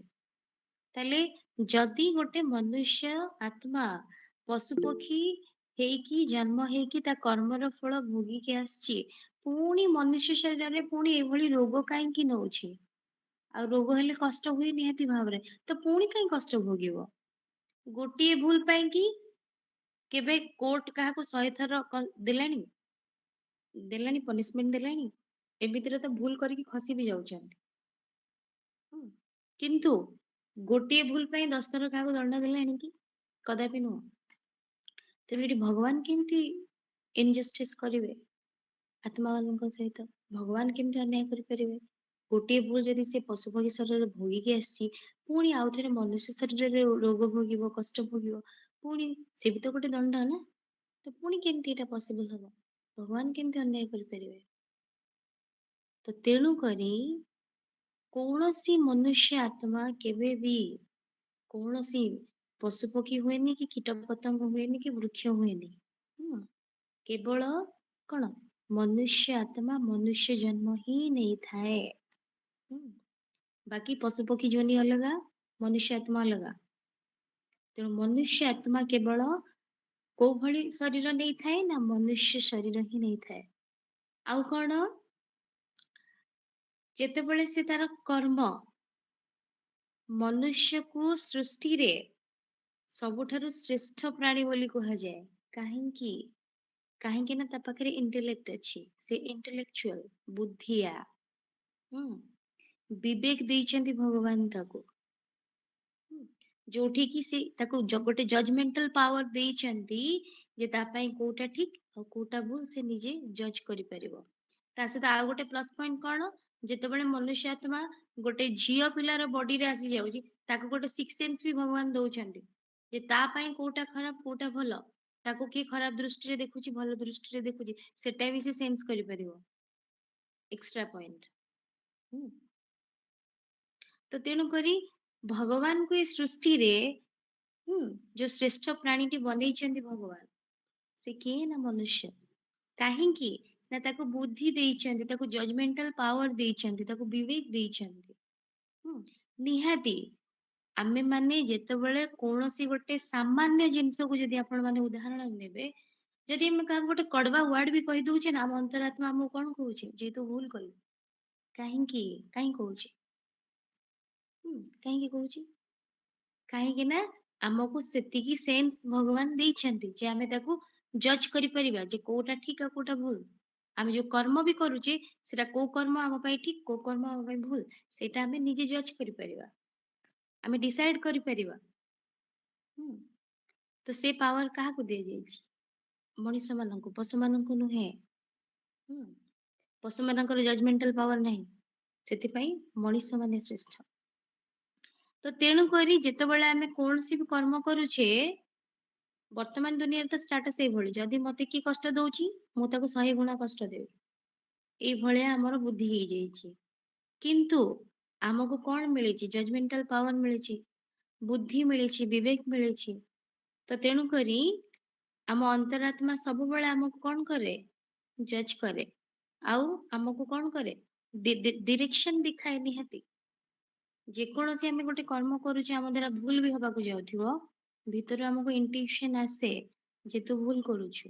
ତାହେଲେ ଯଦି ଗୋଟେ ମନୁଷ୍ୟ ଆତ୍ମା ପଶୁ ପକ୍ଷୀ ହେଇକି ଜନ୍ମ ହେଇକି ତା କର୍ମର ଫଳ ଭୋଗିକି ଆସିଛି ପୁଣି ମନୁଷ୍ୟ ଶରୀରରେ ପୁଣି ଏଭଳି ରୋଗ କାହିଁକି ନଉଛି ଆଉ ରୋଗ ହେଲେ କଷ୍ଟ ହୁଏ ନିହାତି ଭାବରେ ତ ପୁଣି କାହିଁ କଷ୍ଟ ଭୋଗିବ ଗୋଟିଏ ଭୁଲ ପାଇଁ କି କେବେ କୋର୍ଟ କାହାକୁ 100 ଥର ଦେଲାଣି ପନିଶମେଣ୍ଟ ଦେଲାଣି ଏମିତିରେ ତ ଭୁଲ କରିକି ଖସି ବି ଯାଉଛନ୍ତି କିନ୍ତୁ ଗୋଟିଏ ଭୁଲ ପାଇଁ 10 ଥର କାହାକୁ ଦଣ୍ଡ ଦେଲାଣି କି କଦାପି ନୁହଁ ତେଣୁ ଏଠି ଭଗବାନ କେମିତି ଇନଜଷ୍ଟିସ କରିବେ ଆତ୍ମା ମାନଙ୍କ ସହିତ ଭଗବାନ କେମିତି ଅନ୍ୟାୟ କରିପାରିବେ ଗୋଟିଏ ଭୁଲ ଯଦି ସେ ପଶୁ ପକ୍ଷୀ ଶରୀରରେ ଭୋଗିକି ଆସିଛି ପୁଣି ଆଉ ଥରେ ମନୁଷ୍ୟ ଶରୀରରେ ରୋଗ ଭୋଗିବ କଷ୍ଟ ଭୋଗିବ ପୁଣି ସେ ବି ତ ଗୋଟେ ଦଣ୍ଡ ନା ତ ପୁଣି କେମିତି ଏଇଟା ପସିବଲ ହବ ଭଗବାନ କେମିତି ଅନ୍ୟାୟ କରିପାରିବେ ତ ତେଣୁ କରି କୌଣସି ମନୁଷ୍ୟ ଆତ୍ମା କେବେ ବି କୌଣସି ପଶୁପକ୍ଷୀ ହୁଏନି କି କୀଟପତଙ୍ଗ ହୁଏନି କି ବୃକ୍ଷ ହୁଏନି। କେବଳ କଣ ମନୁଷ୍ୟ ଆତ୍ମା ମନୁଷ୍ୟ ଜନ୍ମ ହିଁ ନେଇଥାଏ। ବାକି ପଶୁପକ୍ଷୀ ଯୋନି ଅଲଗା, ମନୁଷ୍ୟ ଆତ୍ମା ଅଲଗା। ତେଣୁ ମନୁଷ୍ୟ ଆତ୍ମା କେବଳ କୋଉ ଭଳି ଶରୀର ନେଇଥାଏ ନା ମନୁଷ୍ୟ ଶରୀର ହିଁ ନେଇଥାଏ। ଆଉ କଣ ଯେତେବେଳେ ସେ ତାର କର୍ମ ମନୁଷ୍ୟକୁ ସୃଷ୍ଟିରେ ସବୁଠାରୁ ଶ୍ରେଷ୍ଠ ପ୍ରାଣୀ ବୋଲି କୁହାଯାଏ। କାହିଁକି? କାହିଁକି ନା ତା ପାଖରେ ଇଣ୍ଟେଲେକ୍ଟ ଅଛି, ସେ ଇଣ୍ଟେଲେକ୍ଚୁଆଲ ବୁଦ୍ଧିଆ। ବିବେକ ଦେଇଛନ୍ତି ଭଗବାନ ତାକୁ। ଯୋଉଠି କି ସେ ତାକୁ ଗୋଟେ ଜଜମେଣ୍ଟାଲ ପାୱାର ଦେଇଛନ୍ତି ଯେ ତା ପାଇଁ କୋଉଟା ଠିକ ଆଉ କୋଉଟା ଭୁଲ ସେ ନିଜେ ଜଜ କରିପାରିବ। ତା ସହିତ ଆଉ ଗୋଟେ ପ୍ଲସ୍ ପଏଣ୍ଟ କଣ, ଯେତେବେଳେ ମନୁଷ୍ୟ ଆତ୍ମା ଗୋଟେ ଝିଅ ପିଲାର ବଡିରେ ଆସି ଯାଉଛି ତାକୁ ଗୋଟେ ସିକ୍ସ ସେନ୍ସ ବି ଭଗବାନ ଦଉଛନ୍ତି ଯେ ତା ପାଇଁ କୋଉଟା ଖରାପ କୋଉଟା ଭଲ, ତାକୁ କିଏ ଖରାପ ଦୃଷ୍ଟିରେ ଦେଖୁଛି ଭଲ ଦୃଷ୍ଟିରେ ଦେଖୁଛି ସେଟା ବି ସେ ସେନ୍ସ କରିପାରିବ। Extra point. ତ ତେଣୁ କରି ଭଗବାନଙ୍କୁ ଏ ସୃଷ୍ଟିରେ ଯୋଉ ଶ୍ରେଷ୍ଠ ପ୍ରାଣୀଟି ବନେଇଛନ୍ତି ଭଗବାନ, ସେ କିଏ ନା ମନୁଷ୍ୟ। କାହିଁକି ନା ତାକୁ ବୁଦ୍ଧି ଦେଇଛନ୍ତି, ତାକୁ ଜଜମେଣ୍ଟାଲ ପାୱାର ଦେଇଛନ୍ତି, ତାକୁ ବିବେକ ଦେଇଛନ୍ତି। ନିହାତି ଆମେ ମାନେ ଯେତେବେଳେ କୌଣସି ଗୋଟେ ସାମାନ୍ୟ ଜିନିଷକୁ ଯଦି ଆପଣ ମାନେ ଉଦାହରଣ ନେବେ, ଯଦି ଆମେ କାହାକୁ ଗୋଟେ କଡବା ୱାର୍ଡ ବି କହିଦଉଛେ ନା ଆମ ଅନ୍ତରାତ୍ମା ଆମକୁ କଣ କହୁଛେ, ଯେ ତୁ ଭୁଲ କଲୁ। କାହିଁକି କହୁଛି? କାହିଁକି କହୁଛି? କାହିଁକି ନା ଆମକୁ ସେତିକି ସେନ୍ସ ଭଗବାନ ଦେଇଛନ୍ତି ଯେ ଆମେ ତାକୁ ଜଜ କରିପାରିବା ଯେ କୋଉଟା ଠିକ ଆଉ କୋଉଟା ଭୁଲ। ଆମେ ଯୋଉ କର୍ମ ବି କରୁଛେ ସେଟା କୋଉ କର୍ମ ଆମ ପାଇଁ ଠିକ କୋଉ କର୍ମ ଆମ ପାଇଁ ଭୁଲ ସେଇଟା ଆମେ ନିଜେ ଜଜ କରିପାରିବା, ଆମେ ଡିସାଇଡ କରିପାରିବା। ତ ସେ ପାୱାର କାହାକୁ ଦିଆଯାଇଛି? ମଣିଷ ମାନଙ୍କୁ, ପଶୁ ମାନଙ୍କୁ ନୁହେଁ। ପଶୁ ମାନଙ୍କର ଜଜମେଣ୍ଟାଲ ପାୱାର ନାହିଁ, ସେଥିପାଇଁ ମଣିଷ ମାନେ ଶ୍ରେଷ୍ଠ। ତ ତେଣୁ କରି ଯେତେବେଳେ ଆମେ କୌଣସି ବି କର୍ମ କରୁଛେ, ବର୍ତ୍ତମାନ ଦୁନିଆରେ ତ ଷ୍ଟାଟସ ଏଇଭଳି, ଯଦି ମତେ କିଏ କଷ୍ଟ ଦଉଛି ମୁଁ ତାକୁ 100 ଗୁଣା କଷ୍ଟ ଦେବି, ଏଇଭଳିଆ ଆମର ବୁଦ୍ଧି ହେଇଯାଇଛି। କିନ୍ତୁ ଆମକୁ କଣ ମିଳିଛି? ଜଜମେଣ୍ଟାଲ ପାୱାର ମିଳିଛି, ବୁଦ୍ଧି ମିଳିଛି, ବିବେକ ମିଳିଛି। ତ ତେଣୁ କରି ଆମ ଅନ୍ତରାତ୍ମା ସବୁବେଳେ ଆମକୁ କଣ କରେ? ଜଜ କରେ। ଆଉ ଆମକୁ କଣ କରେ? ଡିରେକ୍ସନ ଦେଖାଏ। ନିହାତି ଯେକୌଣସି ଆମେ ଗୋଟେ କର୍ମ କରୁଛେ ଆମ ଦ୍ୱାରା ଭୁଲ ବି ହବାକୁ ଯାଉଥିବ, ଭିତରୁ ଆମକୁ ଇଣ୍ଟୁଇସନ ଆସେ ଯେ ତୁ ଭୁଲ କରୁଛୁ।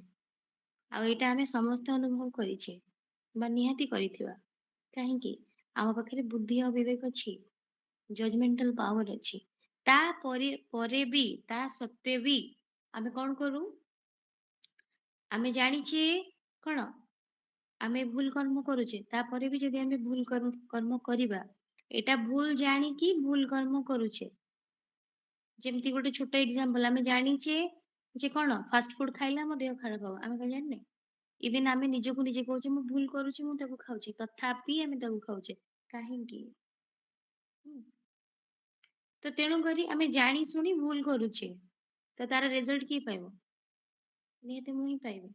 ଆଉ ଏଇଟା ଆମେ ସମସ୍ତେ ଅନୁଭବ କରିଛେ ବା ନିହାତି କରିଥିବା। କାହିଁକି? ଆମ ପାଖରେ ବୁଦ୍ଧି ଆଉ ବିବେକ ଅଛି, ଜଜମେଣ୍ଟାଲ ପାୱାର ଅଛି। ତାପରେ ବି ତା ସତ୍ତ୍ୱେ ବି ଆମେ କଣ କରୁ? ଆମେ ଜାଣିଛେ କଣ ଆମେ ଭୁଲ କର୍ମ କରୁଛେ, ତାପରେ ବି ଯଦି ଆମେ ଭୁଲ କର୍ମ କରିବା, ଏଇଟା ଭୁଲ ଜାଣିକି ଭୁଲ କର୍ମ କରୁଛେ। ଯେମିତି ଗୋଟେ ଛୋଟ ଏକ୍ସାମ୍ପଲ, ଆମେ ଜାଣିଛେ ଯେ କଣ ଫାଷ୍ଟ ଫୁଡ ଖାଇଲେ ଆମ ଦେହ ଖରାପ ହବ, ଆମେ କଣ ଜାଣିନେ? ଇଭେନ ଆମେ ନିଜକୁ ନିଜେ କହୁଛେ ମୁଁ ଭୁଲ କରୁଛି ମୁଁ ତାକୁ ଖାଉଛି, ତଥାପି ଆମେ ତାକୁ ଖାଉଛେ। କାହିଁକି? ତ ତେଣୁ କରି ଆମେ ଜାଣି ଶୁଣି ଭୁଲ କରୁଛେ, ତ ତାର ରେଜଲ୍ଟ କିଏ ପାଇବ? ନିହାତି ମୁଁ ହିଁ ପାଇବି।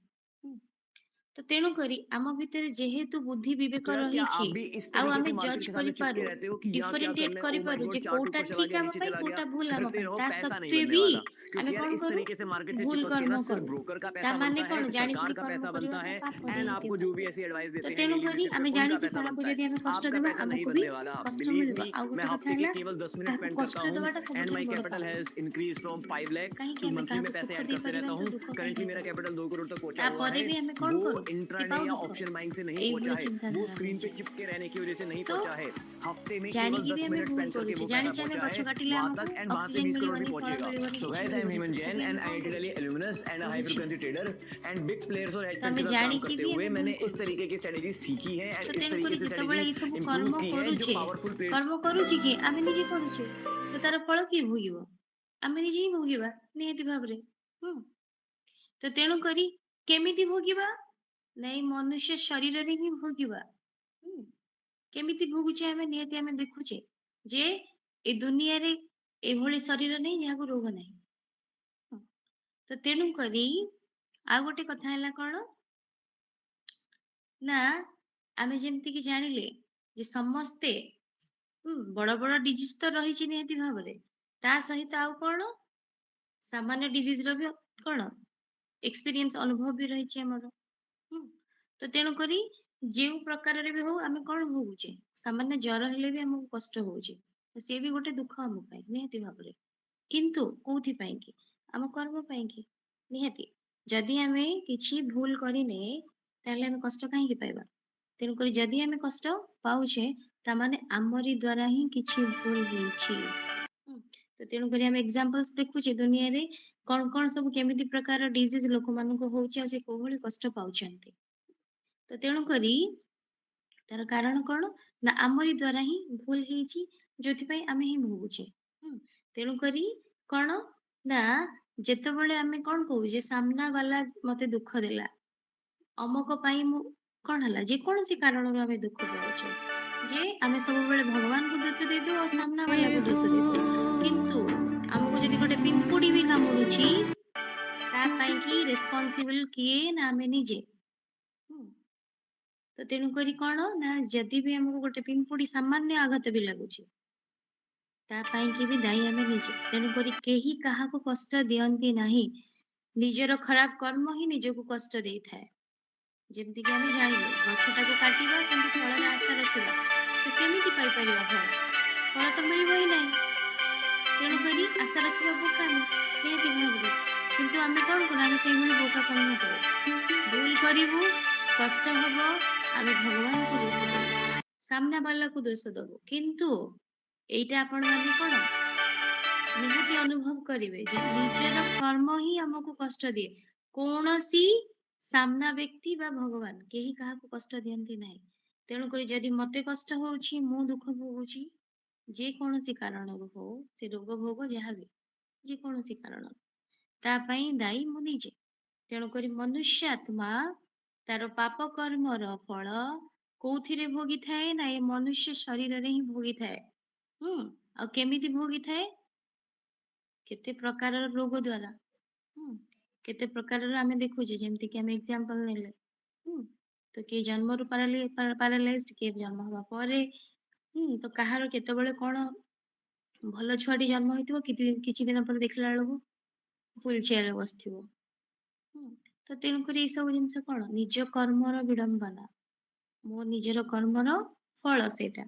ତ ତେଣୁ କରି ଆମ ଭିତରେ ଯେହେତୁ ବୁଦ୍ଧି तो ବିବେକ यार क्या ରହିଛି आप भी इस ଆଉ तरीके ଆମେ से मार्केट ଜଜ के सामने चिपके କରିପାରୁ, रहते हो कि यहाँ क्या ଡିଫରେଣ୍ଟିଏଟ करना है, ओ माय କରିପାରୁ गॉड ଯେ चार्ट କୋଉଟା ऊपर चला ଠିକ गया ଆମ नीचे ପାଇଁ चला गया, କୋଉଟା ଭୁଲ ଆମ करते ପାଇଁ, रहो ତା पैसा नहीं ସତ୍ତ୍ୱେ बनने ବି वाला। ଆମେ क्योंकि यार କଣ इस କରୁ? तरीके से मार्केट से ଭୁଲ चिपक के ना କର୍ମ सिर्फ କରୁ। ब्रोकर का ତା पैसा ମାନେ बनता है, କଣ? ଜାଣି सरकार ଶୁଣି का କର୍ମ पैसा କରିବା बनता ତା है, ପାପ एंड ନିହାତି आपको जो भी ଭାବରେ। ऐसी एडवाइस ତ देते हैं ତେଣୁ डेली କରି बेसिस पे ଆମେ उनका ଜାଣିଛେ पैसा କାହାକୁ बनता है। ଯଦି ଆମେ କଷ୍ଟ आपका ଦେବା पैसा नहीं ଆମକୁ ବି बनने वाला, କଷ୍ଟ बिलीव ମିଳିବ। मी। ଆଉ मैं ଗୋଟେ କଥା हफ्ते के ହେଲା केवल 10 मिनट କାହାକୁ स्पेंड करता କଷ୍ଟ हूँ ଦେବାଟା एंड माई ସବୁଠାରୁ ବଡ कैपिटल ପାପ। हैज इंक्रीज फ्रॉम 5 लाख କାହିଁକି टू ଆମେ मंथली में କାହାକୁ पैसे ସୁଖ ऐड करते रहता ଦେଇପାରିବାନି ତ हूँ। ଦୁଃଖ କାହିଁ करंटली मेरा ଦେଇପାରିବା? कैपिटल 2 करोड़ तक पहुंचा हुआ ତାପରେ है। ବି ଆମେ କଣ वो କରୁ? ସେ इंट्राडे ପାଉ या ଦୁଃଖ। ऑप्शन बाइंग से नहीं पहुंचा ଏଇଭଳି है, वो ଚିନ୍ତାଧାରା स्क्रीन पे ରହିଯାଏ। चिपके रहने की वजह से नहीं ତ पहुंचा है। हफ्ते में केवल ଜାଣିକି ବି 10 ଆମେ मिनट ଭୁଲ स्पेंड करके କରୁଛେ, वो पैसा ଜାଣିଛେ ଆମେ पहुंचा है ଗଛ କାଟିଲେ वहां ଆମକୁ तक, एंड वहां से ଅକ୍ସିଜେନ 20 करोड़ भी ମିଳିବନି, ଫଳ पहुंचेगा। ମିଳିବନି, सो କିଛି गाइस आई एम ମିଳିବନି, हेमंत जैन ତଥାପି एंड ଆମେ आई କଣ आई टेल କରୁଛେ? एल्यूमिनस एंड हाई କରୁଛେ। Frequency trader and big players और हेज ତ ଆମେ फंड्स के साथ काम ଜାଣିକି करते ବି हुए ଆମେ मैंने ଭୁଲ इस କରୁଛେ। तरीके की स्ट्रेटेजी सीखी है ତ एंड इस ତେଣୁକରି तरीके से ଯେତେବେଳେ स्ट्रेटेजीज ଏଇ ସବୁ इंप्रूव କର୍ମ की है जो କରୁଛେ, पावरफुल ट्रेड। କର୍ମ କରୁଛି କି ଆମେ ନିଜେ କରୁଛେ, ତ ତାର ଫଳ କିଏ ଭୋଗିବ? ଆମେ ନିଜେ ହିଁ ଭୋଗିବା ନିହାତି ଭାବରେ। ତ ତେଣୁ କରି କେମିତି ଭୋଗିବା? ନାଇଁ ମନୁଷ୍ୟ ଶରୀରରେ ହିଁ ଭୋଗିବା। କେମିତି ଭୋଗୁଛେ ଆମେ? ନିହାତି ଆମେ ଦେଖୁଛେ ଯେ ଏ ଦୁନିଆରେ ଏଭଳି ଶରୀର ନାହିଁ ଯାହାକୁ ରୋଗ ନାହିଁ। ତ ତେଣୁ କରି ଆଉ ଗୋଟେ କଥା ହେଲା କଣ ନା ଆମେ ଯେମିତି କି ଜାଣିଲେ ଯେ ସମସ୍ତେ ବଡ ବଡ ଡିଜିଜ ତ ରହିଛି ନିହାତି ଭାବରେ, ତା ସହିତ ଆଉ କଣ ସାମାନ୍ୟ ଡିଜିଜ ର ବି କଣ ଏକ୍ସପିରିଏନ୍ସ ଅନୁଭବ ବି ରହିଛି ଆମର। ହୁଁ, ତ ତେଣୁ କରି ଯେଉଁ ପ୍ରକାରରେ ବି ହଉ ଆମେ କଣ ଭୋଗୁଛେ, ସାମାନ୍ୟ ଜର ହେଲେ ବି ଆମକୁ କଷ୍ଟ ହଉଛି, ସେ ବି ଗୋଟେ ଦୁଃଖ ଆମ ପାଇଁ ନିହାତି ଭାବରେ। କିନ୍ତୁ କୋଉଥିପାଇଁ କି, ଆମ କର୍ମ ପାଇଁ କି ନିହାତି। ଯଦି ଆମେ କିଛି ଭୁଲ କରିନେ ତାହେଲେ ଆମେ କଷ୍ଟ କାହିଁକି ପାଇବା? ତେଣୁକରି ଯଦି ଆମେ କଷ୍ଟ ପାଉଛେ ତାମାନେ ଆମରି ଦ୍ଵାରା ହିଁ କିଛି ଭୁଲ ହେଇଛି। ତ ତେଣୁକରି ଆମେ ଏକ୍ସାମ୍ପଲ୍ସ ଦେଖୁଛେ ଦୁନିଆରେ କଣ କଣ ସବୁ କେମିତି ପ୍ରକାର ଡିଜିଜ ଲୋକମାନଙ୍କୁ ହଉଛି ଆଉ ସେ କୋଉ ଭଳି କଷ୍ଟ ପାଉଛନ୍ତି। ତ ତେଣୁକରି ତାର କାରଣ କଣ ନା ଆମରି ଦ୍ଵାରା ହିଁ ଭୁଲ ହେଇଛି, ଯୋଉଥିପାଇଁ ଆମେ ହିଁ ଭୋଗୁଛେ। ତେଣୁକରି କଣ ନା ଯେତେବେଳେ ଆମେ କଣ କହୁଛେ ସାମ୍ନା ବାଲା ମତେ ଦୁଃଖ ଦେଲା, ଅମକ ପାଇଁ ମୁଁ କଣ ହେଲା, ଯେକୌଣସି କାରଣରୁ ଆମେ ଦୁଃଖ ପାଉଛେ, ଯେ ଆମେ ସବୁବେଳେ ଭଗବାନଙ୍କୁ ଦୋଷ ଦେଇଦଉ ଆଉ ସାମ୍ନା ବାଲାକୁ ଦୋଷ ଦେଇଦଉ। କିନ୍ତୁ ଆମକୁ ଯଦି ଗୋଟେ ପିମ୍ପୁଡି ବି କାମୁଡୁଛି ତା ପାଇଁ କି ରେସ୍ପନ୍ସିବଲ କିଏ ନା ଆମେ ନିଜେ। ତ ତେଣୁକରି କଣ ନା ଯଦି ବି ଆମକୁ ଗୋଟେ ପିମ୍ପୁଡି ସାମାନ୍ୟ ଆଘାତ ବି ଲାଗୁଛି ତା ପାଇଁ କି ବି ଦାୟୀ ଆମେ ନିଜେ। ତେଣୁକରି କେହି କାହାକୁ କଷ୍ଟ ଦିଅନ୍ତି ନାହିଁ, ନିଜର ଖରାପ କର୍ମ ହିଁ ନିଜକୁ କଷ୍ଟ ଦେଇଥାଏ। ଯେମିତିକି ଆମେ ଜାଣିଲେ ଗଛଟାକୁ କାଟିବା କିନ୍ତୁ ଫଳର ଆଶା ରଖିବା ତ କେମିତି ପାଇପାରିବା ଫଳ? ଫଳ ତ ମିଳିବ ହିଁ ନାହିଁ। ତେଣୁକରି ଆଶା ରଖିବା ବୋକାମି ନିହାତି ଭାବରେ। କିନ୍ତୁ ଆମେ କଣ କରୁ, ଆମେ ସେଇଭଳି ବୋକା କର୍ମ କରୁ, ଭୁଲ କରିବୁ, କଷ୍ଟ ହବ, ଆମେ ଭଗବାନଙ୍କୁ ଦୋଷ ଦବୁ, ସାମ୍ନା ବାଲାକୁ ଦୋଷ ଦବୁ। କିନ୍ତୁ ଏଇଟା ଆପଣ ମାନେ କଣ ନିହାତି ଅନୁଭବ କରିବେ ଯେ ନିଜର କର୍ମ ହିଁ ଆମକୁ କଷ୍ଟ ଦିଏ। କୌଣସି ସାମ୍ନା ବ୍ୟକ୍ତି ବା ଭଗବାନ କେହି କାହାକୁ କଷ୍ଟ ଦିଅନ୍ତି ନାହିଁ। ତେଣୁକରି ଯଦି ମତେ କଷ୍ଟ ହଉଛି, ମୁଁ ଦୁଃଖ ଭୋଗୁଛି, ଯେ କୌଣସି କାରଣରୁ ହଉ, ସେ ରୋଗ ଭୋଗ ଯାହାବି, ଯେ କୌଣସି କାରଣ, ତା ପାଇଁ ଦାୟୀ ମୁଁ ନିଜେ। ତେଣୁକରି ମନୁଷ୍ୟ ଆତ୍ମା ତାର ପାପ କର୍ମର ଫଳ କୋଉଥିରେ ଭୋଗିଥାଏ ନା ଏ ମନୁଷ୍ୟ ଶରୀରରେ ହିଁ ଭୋଗିଥାଏ। ଆଉ କେମିତି ଭୋଗିଥାଏ? କେତେ ପ୍ରକାରର ରୋଗ ଦ୍ଵାରା, କେତେ ପ୍ରକାରର ଆମେ ଦେଖୁଛେ, ଯେମିତି କି ଆମେ ଏକ୍ସାମ୍ପଲ ନେଲେ, ତ କିଏ ଜନ୍ମରୁ ପାରାଲାଇଜ୍ଡ, କିଏ ଜନ୍ମ ହବା ପରେ, ତ କାହାର କେତେବେଳେ କଣ ଭଲ ଛୁଆଟି ଜନ୍ମ ହେଇଥିବ, କିଛି ଦିନ ପରେ ଦେଖିଲା ବେଳକୁ ହୁଇଲ ଚେୟାରରେ ବସିଥିବ। ତ ତେଣୁକରି ଏଇ ସବୁ ଜିନିଷ କଣ ନିଜ କର୍ମର ବିଡମ୍ବନା, ମୋ ନିଜର କର୍ମର ଫଳ ସେଇଟା।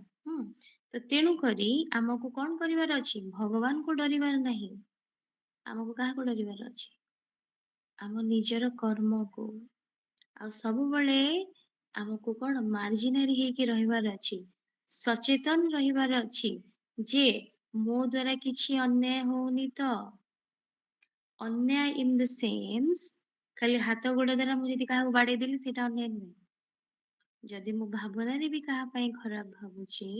ତ ତେଣୁକରି ଆମକୁ କଣ କରିବାର ଅଛି, ଭଗବାନଙ୍କୁ ଡରିବାର ନାହିଁ, ଆମକୁ କାହାକୁ ଡରିବାର ଅଛି, ଆମ ନିଜର କର୍ମକୁ। ଆଉ ସବୁବେଳେ ଆମକୁ କଣ ମାର୍ଜିନାରୀ ହେଇକି ରହିବାର ଅଛି, ସଚେତନ ରହିବାର ଅଛି ଯେ ମୋ ଦ୍ଵାରା କିଛି ଅନ୍ୟାୟ ହଉନି ତ। ଅନ୍ୟାୟ ଇନ ଦ ସେନ୍ସ ଖାଲି ହାତ ଗୋଡ ଦ୍ଵାରା ମୁଁ ଯଦି କାହାକୁ ବାଡେଇ ଦେଲି ସେଇଟା ଅନ୍ୟାୟ ନୁହେଁ। ଯଦି ମୁଁ ଭାବନାରେ ବି କାହା ପାଇଁ ଖରାପ ଭାବୁଛି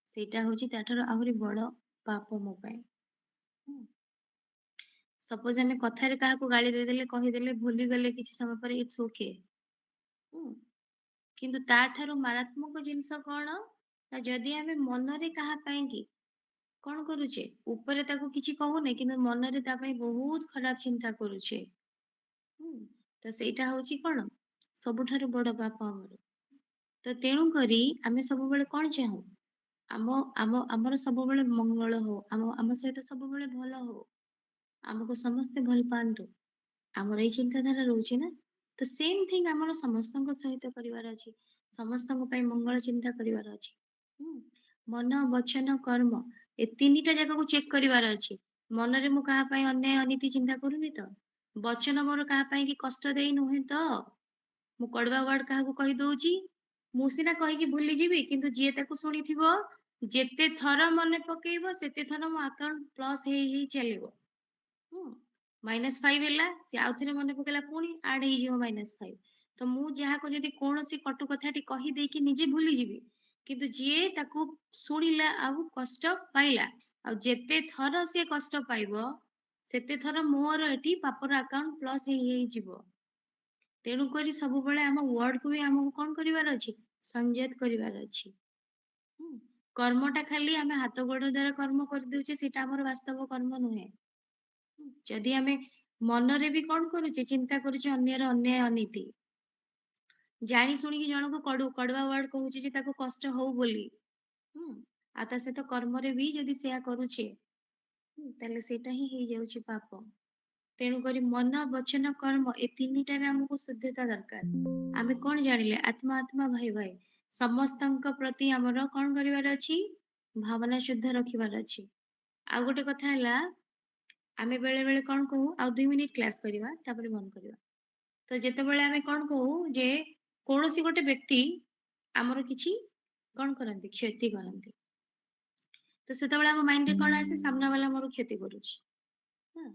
ସେଇଟା ହଉଛି ତାଠାରୁ ଆହୁରି ବଡ ପାପ ମୋ ପାଇଁ। ସପୋଜ ଆମେ କଥାରେ କାହାକୁ ଗାଳି ଦେଇଦେଲେ, କହିଦେଲେ, ଭୁଲିଗଲେ କିଛି ସମୟ ପରେ, ଇଟ୍ସ ଓକେ। କିନ୍ତୁ ତାଠାରୁ ମାରାତ୍ମକ ଜିନିଷ କଣ ନା ଯଦି ଆମେ ମନରେ କାହା ପାଇଁ କି କଣ କରୁଛେ, ଉପରେ ତାକୁ କିଛି କହୁନେ କିନ୍ତୁ ମନରେ ତା ପାଇଁ ବହୁତ ଖରାପ ଚିନ୍ତା କରୁଛେ, ତ ସେଇଟା ହଉଛି କଣ ସବୁଠାରୁ ବଡ ପାପ ଆମର। ତ ତେଣୁ କରି ଆମେ ସବୁବେଳେ କଣ ଚାହୁଁ, ଆମର ସବୁବେଳେ ମଙ୍ଗଳ ହଉ, ଆମ ସହିତ ସବୁବେଳେ ଭଲ ହଉ, ଆମକୁ ସମସ୍ତେ ଭଲ ପାଆନ୍ତୁ, ଆମର ଏଇ ଚିନ୍ତାଧାରା ରହୁଛି ନା। ତ ସେମ ଥିଙ୍ଗ ଆମର ସମସ୍ତଙ୍କ ସହିତ କରିବାର ଅଛି, ସମସ୍ତଙ୍କ ପାଇଁ ମଙ୍ଗଳ ଚିନ୍ତା କରିବାର ଅଛି। ମନ, ବଚନ, କର୍ମ ଏ ତିନିଟା ଜାଗାକୁ ଚେକ୍ କରିବାର ଅଛି। ମନରେ ମୁଁ କାହା ପାଇଁ ଅନ୍ୟାୟ ଅନୀତି ଚିନ୍ତା କରୁନି ତ, ବଚନ ମୋର କାହା ପାଇଁ କି କଷ୍ଟ ଦେଇ ନୁହେଁ ତ, ମୁଁ କଡବା ୱାର୍ଡ କାହାକୁ କହି ଦଉଛି, ମୁଁ ସିନା କହିକି ଭୁଲିଯିବି କିନ୍ତୁ ଯିଏ ତାକୁ ଶୁଣିଥିବ ଯେତେ ଥର ମନେ ପକେଇବ ସେତେ ଥର ମୋ ଆକାଉଣ୍ଟ ପ୍ଲସ୍ ହେଇ ହେଇ ଚାଲିବ। -5 ହେଲା, ସେ ଆଉ ଥରେ ମନେ ପକେଇଲା ପୁଣି ଆଡ ହେଇଯିବ -5। ତ ମୁଁ ଯାହାକୁ ଯଦି କୌଣସି କଟୁ କଥାଟି କହି ଦେଇକି ନିଜେ ଭୁଲିଯିବି, କିନ୍ତୁ ଯିଏ ତାକୁ ଶୁଣିଲା ଆଉ କଷ୍ଟ ପାଇଲା, ଆଉ ଯେତେ ଥର ସିଏ କଷ୍ଟ ପାଇବ ସେତେ ଥର ମୋର ଏଠି ପାପର ଆକାଉଣ୍ଟ ପ୍ଲସ୍ ହେଇ ହେଇ ଯିବ। ତେଣୁକରି ସବୁବେଳେ ଆମ ୱାର୍ଡକୁ ବି ଆମକୁ କଣ କରିବାର ଅଛି, ସଂଯତ କରିବାର ଅଛି। କର୍ମଟା ଖାଲି ଆମେ ହାତ ଗୋଡ ଦ୍ଵାରା କର୍ମ କରିଦଉଛେ ସେଇଟା ଆମର ବାସ୍ତବ କର୍ମ ନୁହେଁ। ଯଦି ଆମେ ମନରେ ବି କଣ କରୁଛେ, ଚିନ୍ତା କରୁଛେ ଅନ୍ୟର ଅନ୍ୟାୟ ଅନୀତି, ଜାଣି ଶୁଣିକି ଜଣକୁ କଡୁଆ ୱାର୍ଡ କହୁଛି ଯେ ତାକୁ କଷ୍ଟ ହଉ ବୋଲି, आ ता सहित कर्मरे भी जदि सेया करूछे ताले सेटा ही हेई जाउछि पाप। तेणु करी मन वचन कर्म ए तीनिटारे हमକୁ शुद्धता दरकार। आमे कोन जानिले आत्मा आत्मा भाई भाई समस्तଙ୍କ प्रति हमर कोन करिवार अछि भावना शुद्ध रखिवार अछि। आ गोटे कथा ହେଲା आमे बेले बेले कोन कहू आ 2 मिनिट क्लास करिवा तापरे बंद करिवा। तो जेतेबेले आमे कोन कहू जे कोनोसी गोटे व्यक्ति हमर किछि कोन करंती क्षति करंती तो सेतेबेले हम माइंड रे कोन आसे सामना वाला मोर क्षति करूछि हां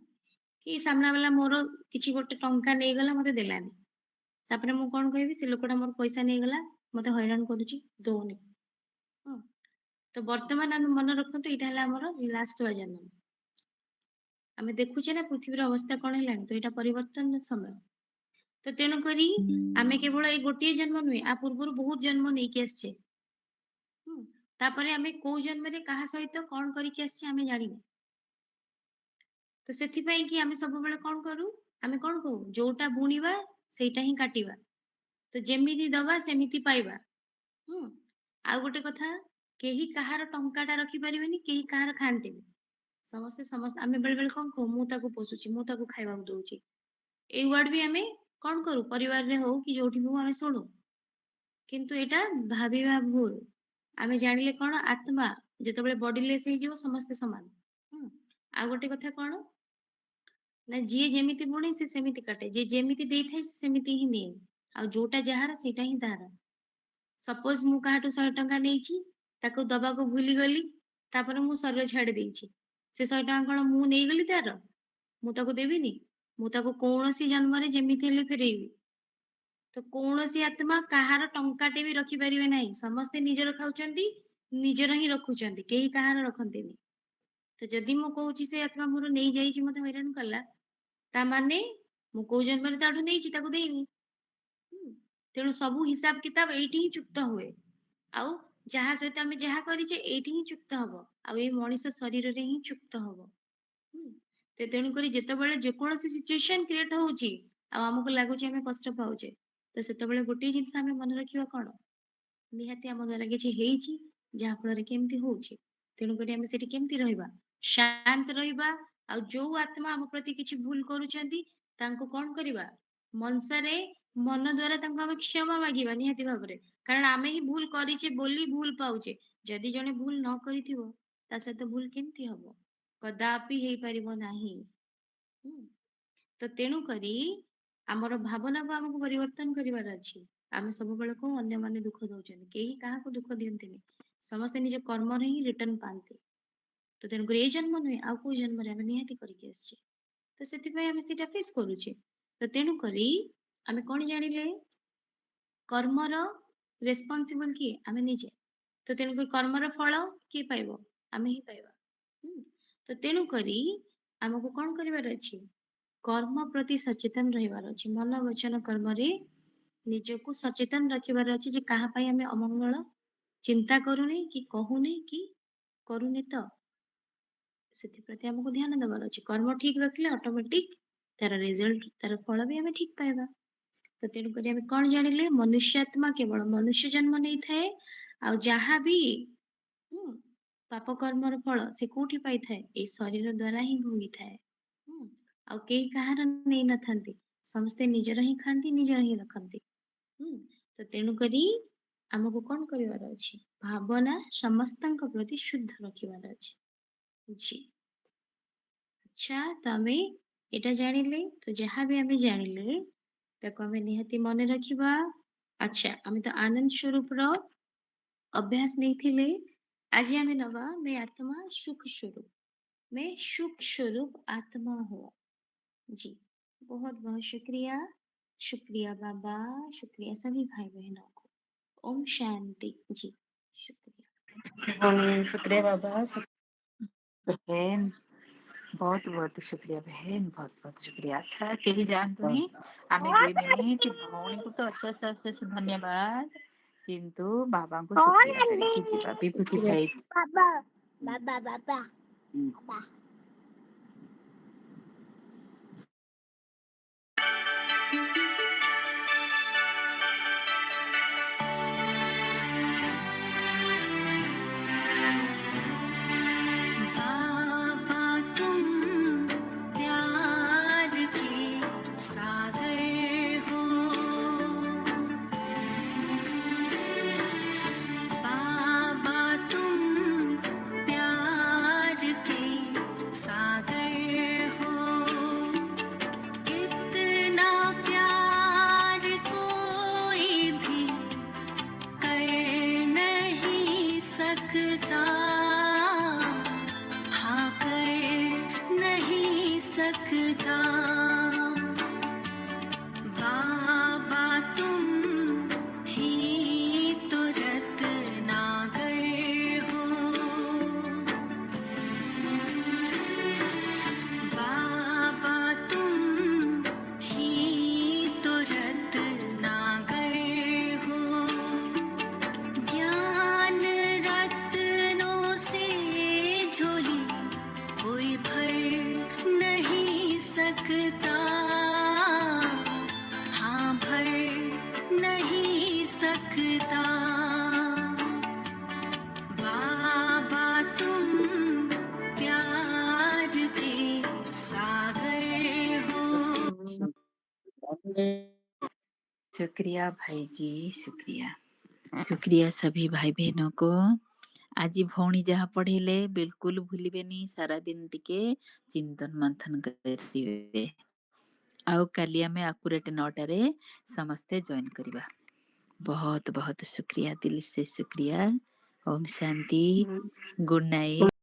कि सामना वाला मोर किछि गोटे टंका नै गला मते देलानी तापरे मु कोन कहबी से लोकटा मोर पैसा नै गला मते हैरान करूछि दोनी हां तो वर्तमान आमे मन रखंतु एटा हला हमर लास्ट वा जन्म आमे देखुछे ना पृथ्वीर अवस्था कोन हेलानी तो एटा परिवर्तन समय तो तेणु करी आमे केवल ए गोटे जन्म नुहे आ पूर्वरु बहुत जन्म नै के आछे तापरे आमे को जन्म रे कहा सहित कोन करी के आछे आमे जानि नै तो सेथि पई कि आमे सब बेले कोन करू आमे कोन कहू जोटा बुणीबा सेटा ही काटिबा तो जेमिति दबा सेमिति पाइबा आ गोटे कथा केही कहार टंकाटा रखि परिबेनी केही कहार खान्तिनी समस्त समस्त आमे बेले बेले कोन कहू मु ताको पोसुची मु ताको खाइबा दउची ए वर्ड भी आमे कोन करू परिवार रे हो कि जोठी भी आमे सुनु किंतु एटा भाबिबा भूल आमे जानिले कोन आत्मा जेतेबेले बॉडी लेस हे जीवो समस्त समान आ गोटे कथा कोन ना जी जेमिति बुणे से सेमिति काटे जे जेमिति देई थाए सेमिति ही ने आ जोटा जहार सेटा ही तार सपोज मु काहाटू 100 टंका नेइची ताको दबा को भूली गली तापर मु शरीर छाडी देइची से 100 टंका कोन मु नेई गली तार मु ताको देबिनी मु ताको कोनोसी जन्म रे जेमिति हेले फेरेइबी तो कोनोसी आत्मा कहार टंकाटे भी रखि परिबे नाही समस्त निजर खाउचंती निजर ही रखुचंती केही कहार रखंतीनी तो जदि मु कहूची से आत्मा मोर नेई जाईची मते हैरान कला ता माने मु को जन्म रे ताठू नेइची ताको देइनी तेणु सबु हिसाब किताब एठी ही चुक्त हुए आउ जहा सहित आमे जहा करिचे एठी ही चुक्त हबो आ ए मनीष शरीर रे ही चुक्त हबो ते तेणु करी जेतेबेले जे कोनोसी सिचुएशन क्रिएट होउची आ हमकु लागुची आमे कष्ट पाउचे तो सेतेबेले गोटे जिंस आमे मन रखिबा कोन निहाती हम द्वारा किछि हेइची जहा फल रे केमती होउची तेणु करी आमे सेठी केमती रहिबा शांत रहिबा आ जो आत्मा हम प्रति किछि भूल करूचंती तांको कोन करिबा मनसारे मन द्वारा तांको हम क्षमा मागिबा निहाती भाबरे कारण आमे ही भूल करिचे बोली भूल पाउचे जदि जने भूल न करिथिबो ता सहित भूल केमती हबो कदापि हेई परिबो नाही तो तेणु करी हमर भावना को हमको परिवर्तन करिवार अछि आमे सब बेले को अन्य माने दुख दउचन केही काहा को दुख दियंतिनी समस्त निज कर्म रे ही रिटर्न पांती तो तेणु करी ए जन्म नुहे आ को जन्म रे आमे निहाती करिके आछी तो सेति पय आमे सेटा फेस करूचे तो तेणु करी आमे कोन जानिले कर्मर रेस्पोंसिबल की आमे निजे तो तेणु करी कर्मर फल की पाइबो आमे ही पाइबा तो तेणु करी हमको कोन करिवार अछि कर्म प्रति सचेतन रहिवार अछि मन वचन कर्म रे निजको सचेतन रखिवार अछि जे कहा पय हमें अमंगल चिंता करूनी कि कहूनी कि करूनी तो सेति प्रति हमको ध्यान देवार अछि कर्म ठीक रखले ऑटोमेटिक तार रिजल्ट तार फल भी हमें ठीक पाइबा तो तेणु करी हमें कोन जानिले मनुष्य आत्मा केवल मनुष्य जन्म नै थाए आ जहा भी पाप कर्मर फल से कोठी पाई थाए ए शरीर द्वारा ही भोगी थाए आ केही कहार नै नथांती समस्ते निजर ही खांती निजर ही रखंती तो तेणु करी हमको कोन करिवार अछि भावना समस्तंक प्रति शुद्ध रखिवार अछि जी अच्छा तमे एटा जानिले तो जहा भी हमें जानिले ताको हमें निहाती मन रखिबा अच्छा हमें तो आनंद स्वरूप रो अभ्यास नहीं थिले आज हमें नवा मैं आत्मा सुख स्वरूप मैं सुख स्वरूप आत्मा हूँ जी बहुत बहुत शुक्रिया शुक्रिया बाबा शुक्रिया सभी भाई बहनों को ओम शांति जी शुक्रिया शुक्रिया बाबा बहन बहुत बहुत शुक्रिया बहन बहुत बहुत शुक्रिया अच्छा केही जानतुनी आमे 2 मिनिट भौणी को तो अशेष अशेष धन्यवाद किंतु बाबा को शुक्रिया करी जीवा विभूति खाई बाबा बाबा बाबा बाबा सकता बाबा तुम ही तो रत्नाकर हो बाबा तुम ही तो रत्नाकर हो ज्ञान रत्नों से झोली कोई भर नहीं सकता हाँ भर नहीं सकता बाबा तुम प्यार के सागर हो शुक्रिया भाई जी, शुक्रिया शुक्रिया सभी भाई बहनों को। आज भौणी जहाँ पढ़ेले बिल्कुल भूलिबेनी, सारा दिन टिके चिंतन मंथन करिवे। आउ काली आमे आकुरेट 9टारे समस्ते जॉइन करिबा। बहुत बहुत शुक्रिया, दिल से शुक्रिया। Om Shanti, good night.